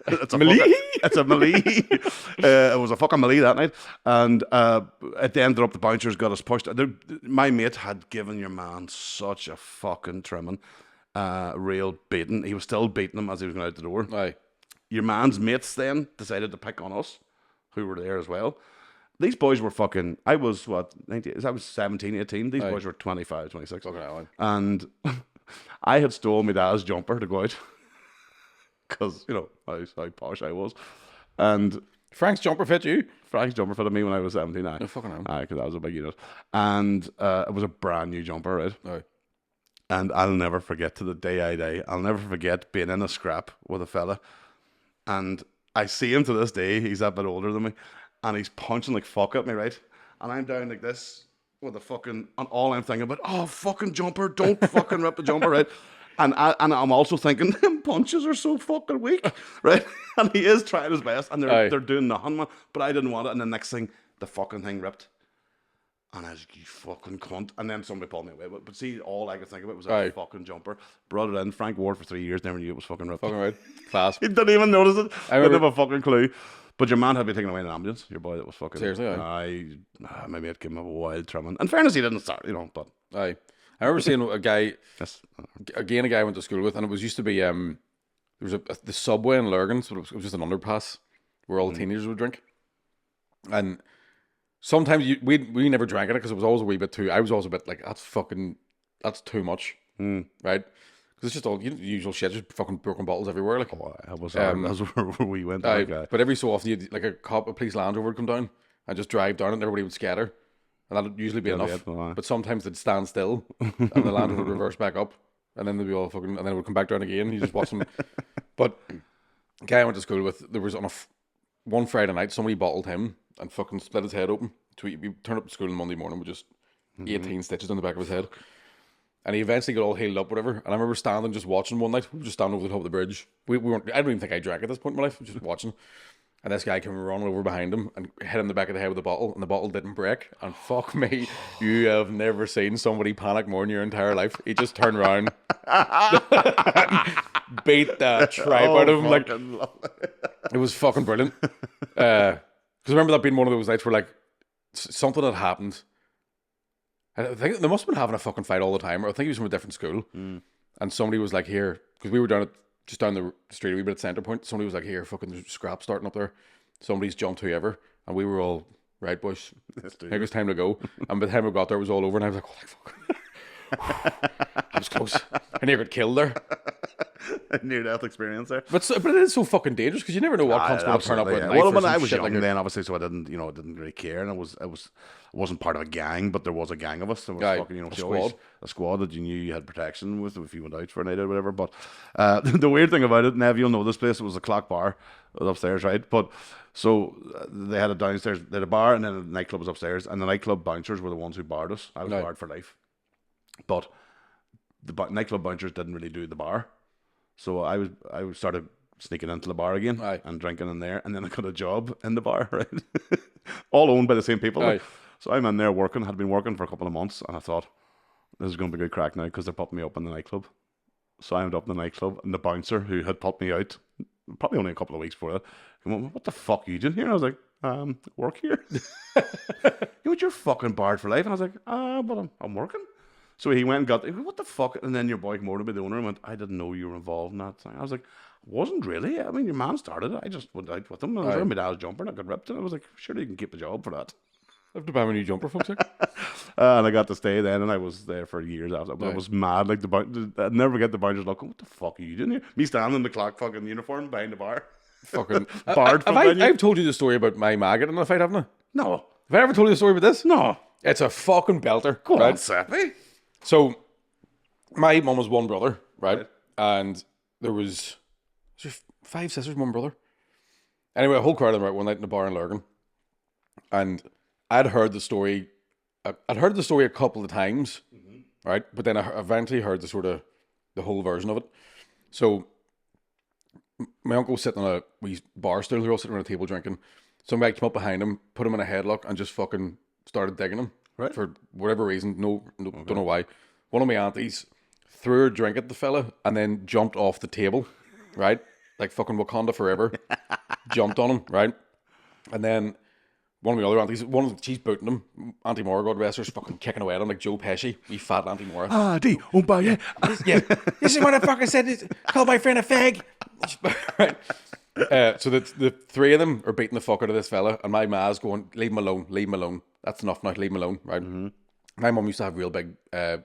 It's a Melée? It's a Melée. It was a fucking Melée that night. And it ended up the bouncers got us pushed. My mate had given your man such a fucking trimming. Real beating. He was still beating him as he was going out the door. Aye. Your man's mates then decided to pick on us, who were there as well. These boys were fucking... I was, 19? I was 17, 18. These boys were 25, 26. Fucking hell. And I had stolen my dad's jumper to go out. Because, how posh I was. And Frank's jumper fit you? Frank's jumper fitted me when I was 17. No fucking hell. Aye, because I was a big unit. And it was a brand new jumper, right? Aye. And I'll never forget to the day I die. I'll never forget being in a scrap with a fella. And I see him to this day. He's a bit older than me. And he's punching like fuck at me, right? And I'm down like this with a fucking... And all I'm thinking about, oh, fucking jumper. Don't fucking rip the jumper, right? And I'm also thinking, them punches are so fucking weak, right? And he is trying his best, and they're doing nothing, man. But I didn't want it, and the next thing, the fucking thing ripped. And I was like, you fucking cunt. And then somebody pulled me away. But see, all I could think about was a fucking jumper. Brought it in. Frank wore it for 3 years, never knew it was fucking ripped. Fucking right. Class. He didn't even notice it. I remember, didn't have a fucking clue. But your man had been taken away in an ambulance. Your boy that was fucking... Seriously, aye. My mate gave him a wild trimming. In fairness, he didn't start, but... Aye. I remember seeing a guy, yes. a guy I went to school with, and it was used to be, there was the subway in Lurgan, so it was just an underpass where all the teenagers would drink. And sometimes we never drank it because it was always a wee bit too, I was always a bit like, that's too much, right? Because it's just all the usual shit, just fucking broken bottles everywhere. Like, that was where we went. But every so often, you'd, like a police Land Rover would come down and just drive down it, and everybody would scatter. And that'd usually be enough. But sometimes they'd stand still and the Land Rover would reverse back up. And then they'd be all fucking... And then it would come back down again. You just watch them. But the guy I went to school with, there was on one Friday night, somebody bottled him and fucking split his head open. So he turned up to school on Monday morning with just 18 stitches on the back of his head. And he eventually got all healed up, whatever. And I remember standing just watching one night. We were just standing over the top of the bridge. We weren't... I don't even think I drank at this point in my life. Just watching. And this guy came running over behind him and hit him in the back of the head with a bottle, and the bottle didn't break. And fuck me, you have never seen somebody panic more in your entire life. He just turned around, beat the tripe out of him. Like, it was fucking brilliant. Because I remember that being one of those nights where like something had happened. I think they must have been having a fucking fight all the time. Or I think he was from a different school. And somebody was like, here, because we were just down the street a wee bit at Centre Point. Somebody was like, here, fucking there's scrap starting up there. Somebody's jumped whoever. And we were all, right, boys, I think it was time to go. And by the time we got there, it was all over. And I was like, holy fuck. I was close. I near got killed there. Near-death experience there. But it is so fucking dangerous because you never know what cunt's going to turn up with a knife. Well, or when some I was shit young like then, obviously, so I didn't really care, and I wasn't part of a gang, but there was a gang of us. There was fucking, a squad that you knew you had protection with if you went out for a night or whatever. But the weird thing about it, Nev, you'll know this place. It was a clock bar. It was upstairs, right? But so they had it downstairs. They had a bar, and then the nightclub was upstairs. And the nightclub bouncers were the ones who barred us. I was barred for life, but the nightclub bouncers didn't really do the bar. So I started sneaking into the bar again and drinking in there, and then I got a job in the bar, right? All owned by the same people. Like. So I'm in there working, had been working for a couple of months, and I thought, this is going to be good crack now because they're putting me up in the nightclub. So I ended up in the nightclub, and the bouncer who had put me out, probably only a couple of weeks before that, he went, what the fuck are you doing here? And I was like, work here? You're fucking barred for life. And I was like, but I'm working. So he went and got, what the fuck? And then your boy came over to me, the owner, and went, I didn't know you were involved in that thing. I was like, wasn't really. I mean, your man started it. I just went out with him. I was wearing my dad's jumper and I got ripped. And I was like, surely you can keep a job for that. I have to buy my new jumper, folks. And I got to stay then, and I was there for years after. But I was mad. Like, I'd never get the bouncers looking, what the fuck are you doing here? Me standing in the clock fucking uniform behind the bar. Fucking barred from I've told you the story about my maggot in the fight, haven't I? No. Have I ever told you the story about this? No. It's a fucking belter. Go on, Seppy. So, my mum was one brother, right? And there was 5 sisters, one brother. Anyway, a whole crowd of them out one night in the bar in Lurgan. And I'd heard the story. I'd heard the story a couple of times, right? But then I eventually heard the whole version of it. So, my uncle was sitting on a wee bar stool. They were all sitting around a table drinking. Some guy came up behind him, put him in a headlock, and just fucking started digging him. Right. For whatever reason. Don't know why. One of my aunties threw a drink at the fella and then jumped off the table, right? Like fucking Wakanda forever. Jumped on him, right? And then one of my other aunties, she's booting him. Auntie Maura, God rest her, is fucking kicking away at him like Joe Pesci. Wee fat Auntie Maura. Yeah. Yeah. This is what I fucking said. Call my friend a fag. Right. So the 3 of them are beating the fuck out of this fella, and my ma's going, leave him alone. That's enough now, leave him alone, right? My mum used to have real big, like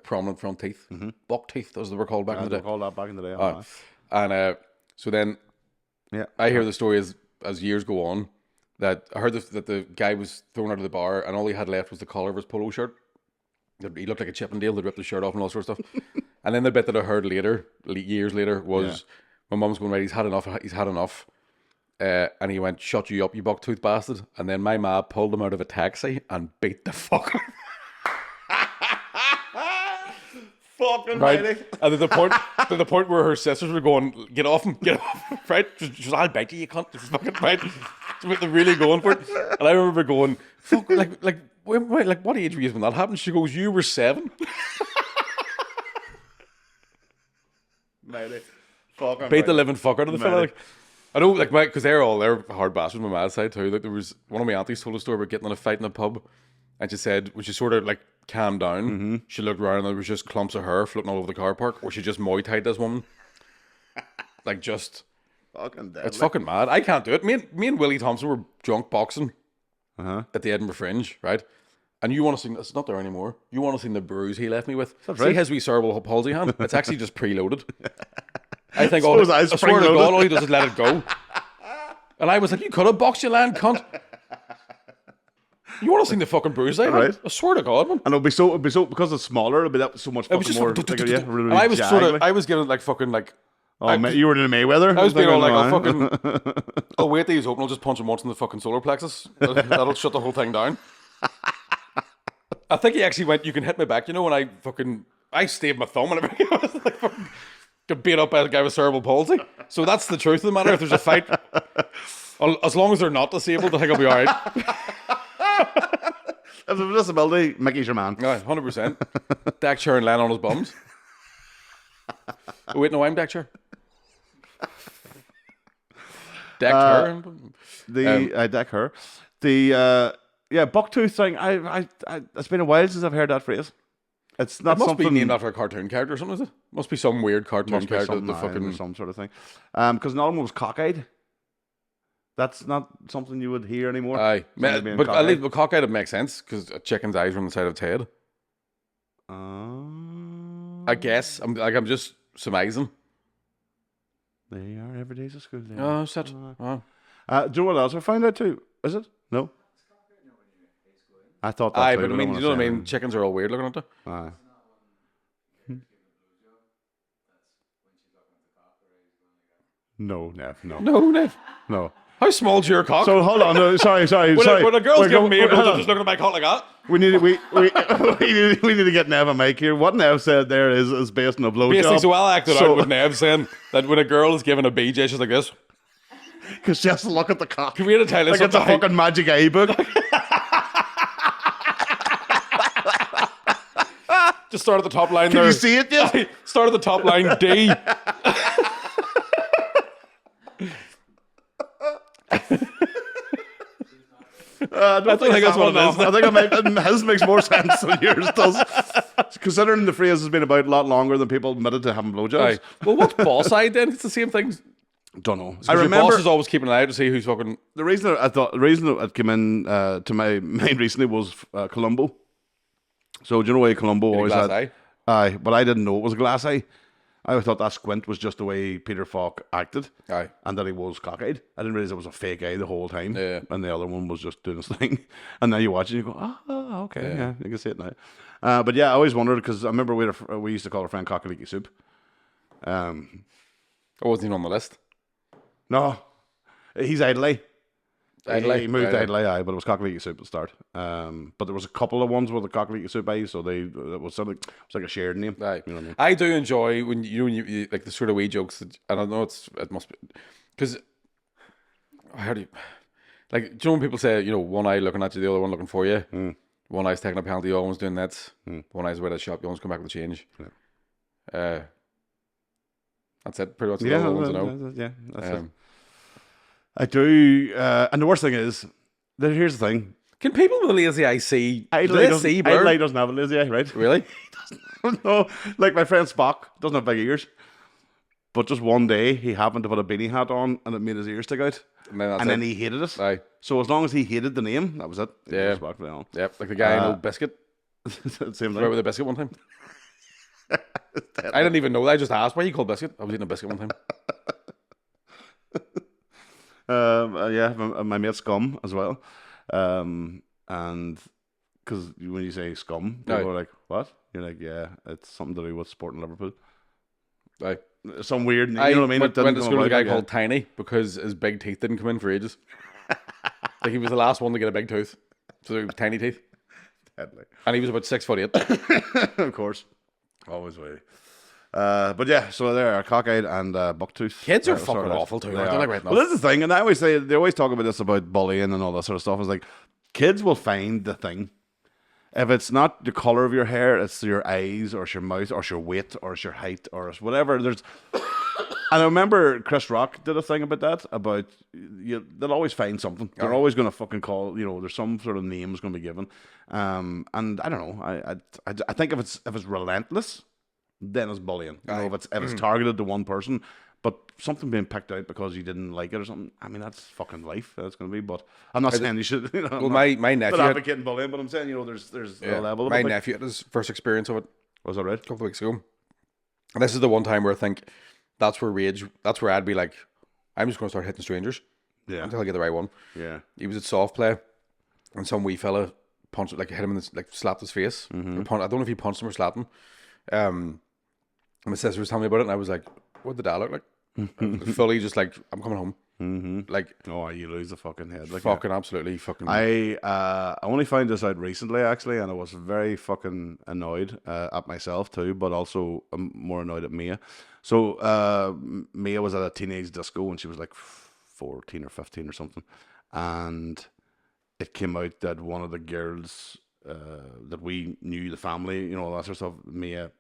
prominent front teeth. Buck teeth, those they were called back in the day. They were called that back in the day. And so then I hear the story as years go on, that I heard that the guy was thrown out of the bar, and all he had left was the collar of his polo shirt. He looked like a Chippendale. They'd ripped the shirt off and all sorts of stuff. And then the bit that I heard years later, was my mum's going, right, he's had enough. And he went, shut you up, you bucktooth bastard. And then my ma pulled him out of a taxi and beat the fuck out. Fucking right. Mighty. And to the point where her sisters were going, get off him, right? She's I'll bite you cunt. This is fucking right. So they're really going for it. And I remember going, fuck, like what age were you when that happened? She goes, you were 7. Mighty. Fucking Beat the living fuck out of the fella. Like, I know, like, because they're hard bastards on my dad's side too. Like, there was one of my aunties told a story about getting in a fight in a pub, and she said, when she sort of like calmed down, she looked around and there was just clumps of hair floating all over the car park, where she just Muay Thai'd this woman. Like, just fucking deadly. It's fucking mad. I can't do it. Me and Willie Thompson were drunk boxing at the Edinburgh Fringe, right? And you want to see, it's not there anymore. You want to see the bruise he left me with. See his wee cerebral palsy hand? It's actually just preloaded. I think I swear to God, all he does is let it go. And I was like, you could have boxed your land, cunt. You want to see the fucking bruise I had? Right. I swear to God, man. And it'll be so because it's smaller, it'll be that so much fucking more. And I was I was giving it like fucking like. Oh, you were in a Mayweather? I was being all like, I'll wait till he's open, I'll just punch him once in the fucking solar plexus. That'll shut the whole thing down. I think he actually went, you can hit me back, when I staved my thumb and everything. I was like, fucking, get beat up by a guy with cerebral palsy. So that's the truth of the matter. If there's a fight, as long as they're not disabled, I think I'll be alright. If there's a disability, Mickey's your man. Yeah, 100%. Deck chair and land on his bums. Oh, wait, no, I'm deck chair. Decked her. Deck her. The bucktooth thing. I it's been a while since I've heard that phrase. It's not It must something be named after a cartoon character or something, is it? Must be some weird cartoon must be character. something The fucking some sort of thing. Because another one was cockeyed. That's not something you would hear anymore. aye, Somebody being but at cockeyed. least with cockeyed it makes sense because a chicken's eyes are on the side of its head. I guess I'm just surmising. They are every day's a school day. Oh, shit. Oh. Do you know what else I found out too? Is it? No. I thought that Aye, too, but I mean, don't you know wanna what I say mean? Chickens are all weird looking at it. anything. Aye. No, Nev, no. No, Nev. No. How small's your cock? So hold on, no, sorry. When a girl's Wait, giving me a hold blowjob, on. just looking at my cock like that. We need to get Nev a mic here. What Nev said there is based on a blowjob. Basically, so I'll act it out with Nev saying that when a girl is given a BJ, she's like this. Because just look at the cock. Can we have to tell you Like it's a something? fucking magic eye book. Just start at the top line Can there. you see it yet? Start at the top line, D. I don't think that's what it is. I think his makes more sense than yours does. Considering the phrase has been about a lot longer than people admitted to having blowjobs. Aye. Well, what's boss eye then? It's the same thing. Don't know. I Your remember boss is always keeping an eye out to see who's fucking. the reason it came in to my mind recently was Columbo. So do you know why Columbo always glass had? eye? Aye, but I didn't know it was a glass eye. I thought that squint was just the way Peter Falk acted. Aye. And that he was cockeyed. I didn't realize it was a fake eye the whole time. Yeah. And the other one was just doing his thing. And then you watch it and you go, okay, yeah, you can see it now. But yeah, I always wondered because I remember we used to call our friend Cockaleaky Soup. I wasn't even on the list. No, he's Idley. Idley? He moved Right, to yeah. Idley, aye, but it was Cockaleaky Soup at the start. But there was a couple of ones with the Cockaleaky Soup eye, so it was like a shared name. Aye. You know what I mean? I do enjoy when you like the sort of wee jokes that, and I know it must be because how do you like, do you know when people say, you know, one eye looking at you, the other one looking for you, one eye's taking a penalty, the other one's doing nets, one eye's away at the shop, the other one's come back with a change. That's it, pretty much. The other ones I know. Yeah, that's it. I do, and the worst thing is, here's the thing. Can people with a lazy eye see? Do Idley they see blur? doesn't have a lazy eye, right? Really? No, like my friend Spock doesn't have big ears. But just one day, he happened to put a beanie hat on, and it made his ears stick out. And then he hated it. Aye. So as long as he hated the name, that was it. He Yeah. was Spock from then on. Yep, like the guy in Old Biscuit. Same thing. Remember the biscuit one time? I didn't even know that. I just asked why you called biscuit. I was eating a biscuit one time. Yeah, my mate Scum as well. And because when you say Scum, people Aye. are like, what? You're like, yeah, it's something to do with Sporting Liverpool. Aye. Some weird, you know I what I mean? went It didn't to come school with a about guy like called Tiny because his big teeth didn't come in for ages. Like he was the last one to get a big tooth. So they were tiny teeth. Deadly. And he was about 6'8". Of course. Always way. But yeah, so there are cockeyed and bucktooth. Kids are Sorted fucking out. awful too. They They're are. like right Well, now. this is the thing, and I always say they always talk about this about bullying and all that sort of stuff. It's like kids will find the thing. If it's not the color of your hair, it's your eyes, or it's your mouth, or it's your weight, or it's your height, or it's whatever. There's, and I remember Chris Rock did a thing about that. About they'll always find something. They're always going to fucking call. You know, there's some sort of name's going to be given. And I don't know. I think if it's relentless, then it's bullying. You know, if it's targeted to one person, but something being picked out because you didn't like it or something. I mean, that's fucking life. That's going to be. But I'm not saying you should. You know, Well, my I'm nephew not had, advocating bullying, but I'm saying there's a level of my it. Like, nephew had his first experience of it was that right? a couple of weeks ago. And this is the one time where I think that's where I'd be like, I'm just going to start hitting strangers Yeah. until I get the right one. Yeah. He was at soft play, and some wee fella punched, like hit him in the, like slapped his face. Mm-hmm. I don't know if he punched him or slapped him. And my sister was telling me about it, and I was like, "What did that look like?" Fully just like, I'm coming home. Mm-hmm. Like Oh, you lose the fucking head. Like fucking absolutely fucking. I only found this out recently actually, and I was very fucking annoyed at myself too, but also more annoyed at Mia. So Mia was at a teenage disco when she was like 14 or 15 or something, and it came out that one of the girls that we knew, the family, all that sort of stuff, Mia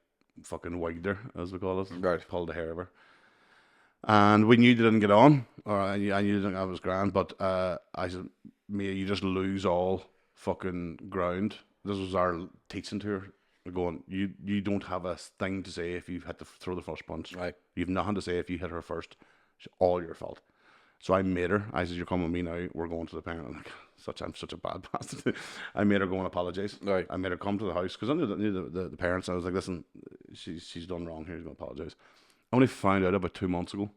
fucking wigged her, as we call it, Right. pulled the hair of her. And we knew they didn't get on, or I knew that was grand, but I said, Mia, you just lose all fucking ground. This was our teaching to her. We're going, you don't have a thing to say if you've had to throw the first punch. Right. You've nothing to say if you hit her first. It's all your fault. So I made her. I said, "You're coming with me now. We're going to the parent." I'm like, I'm such a bad bastard. I made her go and apologize. Right. I made her come to the house because I knew the parents. I was like, "Listen, she's done wrong here. She's going to apologize." I only found out about 2 months ago.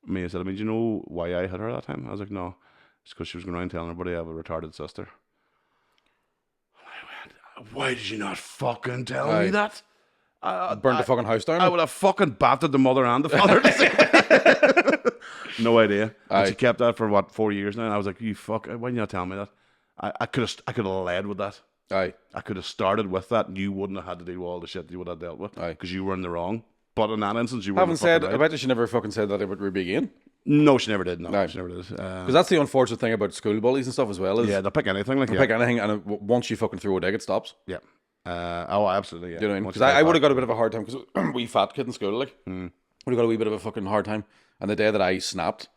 Mia said, "I mean, do you know why I hit her that time?" I was like, "No, it's because she was going around telling everybody I have a retarded sister." I went, "Why did you not fucking tell me that?" Burned the fucking house down. I would have fucking battered the mother and the father. No idea. And she kept that for 4 years now. And I was like, "You fuck! Why didn't you not tell me that?" I could have led with that. Aye. I could have started with that, and you wouldn't have had to deal with all the shit you would have dealt with. Aye. Because you were in the wrong. But in that instance, you were. Haven't said. Right. I bet you she never fucking said that about Ruby again. No, she never did. No, Aye. she never did. Because that's the unfortunate thing about school bullies and stuff as well. Is Yeah, they'll pick anything. Like, they'll pick anything, and once you fucking throw a dig, it stops. Yeah. Oh, absolutely. Yeah. Do you know what I mean? Because I would have got a bit of a hard time because we fat kid in school, like, would have got a wee bit of a fucking hard time. And the day that I snapped,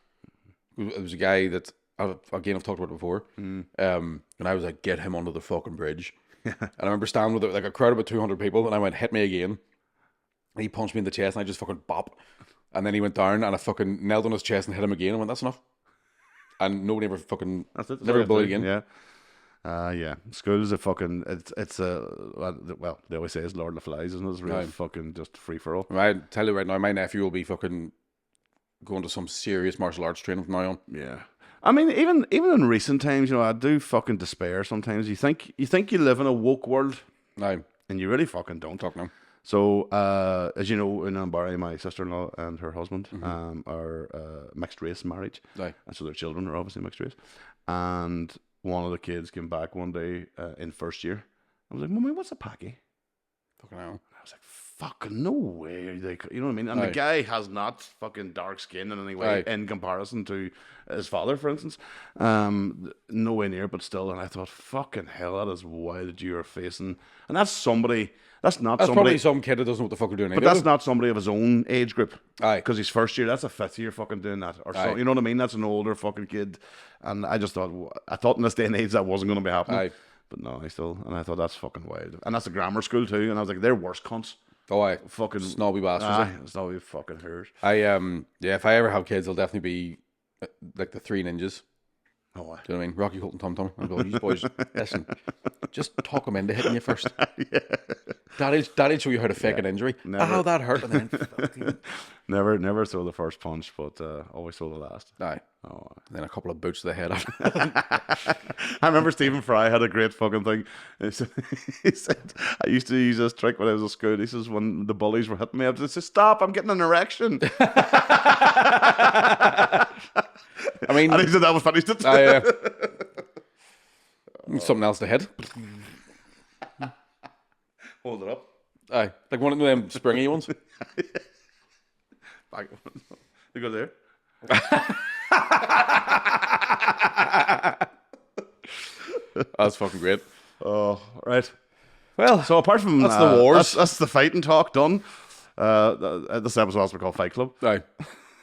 it was a guy that I've talked about it before. And I was like, "Get him under the fucking bridge." And I remember standing with like a crowd of about 200 people, and I went, "Hit me again." And he punched me in the chest, and I just fucking bop. And then he went down, and I fucking knelt on his chest and hit him again. I went, "That's enough." And nobody ever fucking never bullied again. Yeah. Yeah. School's a fucking. It's a well. They always say it's Lord of the Flies, isn't it? It's really fucking just free for all. I tell you right now, my nephew will be fucking going to some serious martial arts training from now on. Yeah. I mean, even in recent times, I do fucking despair sometimes. You think you live in a woke world, Aye. and you really fucking don't. Talk now. So, as you know, in Barry, my sister-in-law and her husband are mixed race marriage, Aye. and so their children are obviously mixed race. And one of the kids came back one day in first year. I was like, "Mummy, what's a packy?" Fucking hell. I was like, "Fucking no way!" You know what I mean? And the guy has not fucking dark skin in any way in comparison to his father, for instance. No way near, but still. And I thought, "Fucking hell, that is wild you are facing." And that's somebody. That's probably some kid that doesn't know what the fuck they're doing. But that's not somebody of his own age group. Aye. Because he's first year. That's a fifth year fucking doing that. Or so, you know what I mean? That's an older fucking kid. And I just thought, in this day and age that wasn't going to be happening. Aye. But no, I thought that's fucking wild. And that's a grammar school too. And I was like, they're worse cunts. Oh, aye. Fucking snobby bastards. Aye, snobby fucking hers. If I ever have kids, they'll definitely be like the Three Ninjas. Oh, Do you know what I mean? Rocky, Holt, and Tom Tom. I'm going, "You boys, listen, just talk them into hitting you first. Daddy'll show you how to fake an injury. Oh, that hurt." And then never throw the first punch, but always throw the last. Aye. Oh, And then a couple of boots to the head after. I remember Stephen Fry had a great fucking thing. He said, "I used to use this trick when I was at school." He says, "When the bullies were hitting me, I would say, 'Stop, I'm getting an erection.'" I mean, And he said that was funny. Something else to hit. Hold it up. Aye. Like one of them springy ones. Back. You go there. That's fucking great. Oh, right. Well, So apart from that's the wars. that's the fighting talk done. This episode also called Fight Club. Aye.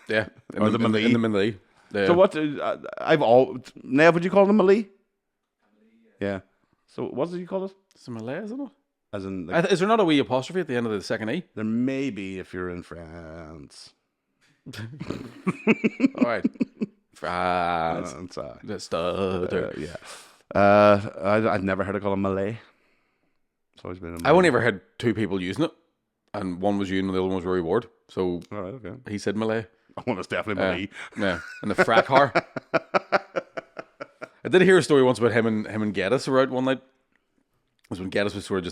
Yeah. Or the Melée. In the Melée. So what? Nev, would you call them Melée? Yeah. So what did you call it? It's a Melée, isn't it? As in, like, Is there not a wee apostrophe at the end of the second E? there may be if you're in France. All right. France. The stutter. Yeah. I'd never heard it called a Melée. It's always been a Melée. I only ever had two people using it, and one was you and the other one was Rory Ward. So All right, okay. he said Melée. Well, it's definitely Melée. Yeah, and the frack car. I did hear a story once about him and Geddes were out one night. It was when Geddes was sort of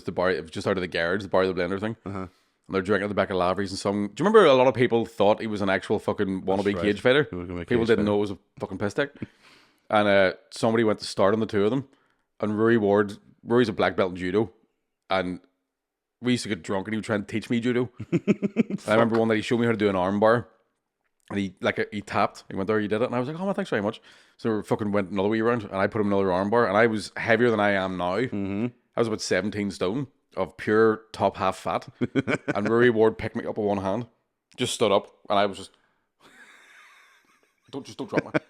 just out of the garage, the bar of the blender thing. And they're drinking at the back of Lavery's and some. Do you remember a lot of people thought he was an actual fucking wannabe right. cage fighter? He was gonna be a People cage didn't fighter. know it was a fucking piss stick. And somebody went to start on the two of them. And Rory's a black belt in judo. And we used to get drunk and he would try and teach me judo. I remember one that he showed me how to do an arm bar. And he tapped. He went, "There, you did it." And I was like, "Oh, man, thanks very much." So we fucking went another wee round, and I put him another arm bar, and I was heavier than I am now. I was about 17 stone of pure top half fat, and Rory Ward picked me up with one hand, just stood up, and I was just don't drop me.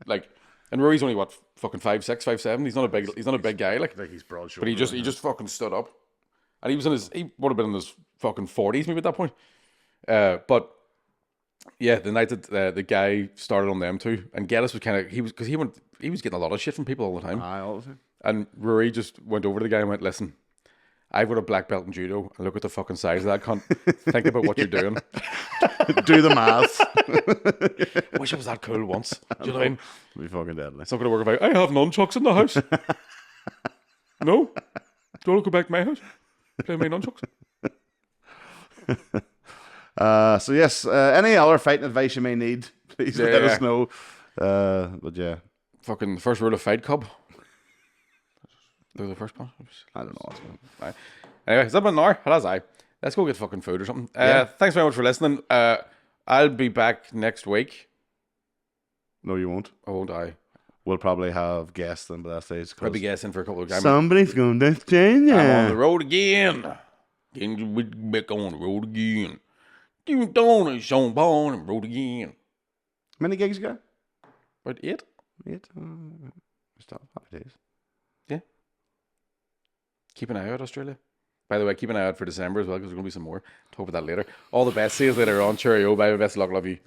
Like, and Rory's only what fucking 5'6", 5'7". He's not a big guy. Like He's broad but he just fucking stood up, and he would have been in his fucking 40s maybe at that point. But yeah, the night that the guy started on them too, and Geddes was kind of he was getting a lot of shit from people all the time. Aye, all the time. And Rory just went over to the guy and went, "Listen, I've got a black belt in judo, and look at the fucking size of that cunt. Think about what you're doing." Do the math. I wish I was that cool once. Do you know what I mean? It'd be fucking deadly. It's not going to work if I have nunchucks in the house. No? Do you want to go back to my house? Play my nunchucks? So yes, any other fighting advice you may need, please let us know. But yeah, fucking the first rule of Fight Club. Do the first one. I don't know. Right. Anyway, is that about an hour? That's I. Let's go get fucking food or something. Thanks very much for listening. I'll be back next week. No, you won't. Oh, won't I? We'll probably have guests then, but that stage. I'll be guessing for a couple of times. Somebody's going to change. I'm on the road again. Getting back on the road again. You don't Sean Bond and road again. How many gigs you got? About 8. 8. Stop. Happy days. Yeah. Keep an eye out, Australia. By the way, keep an eye out for December as well, because there's going to be some more. Talk about that later. All the best. See you later on. Cheerio. Bye. Best of luck. Love you.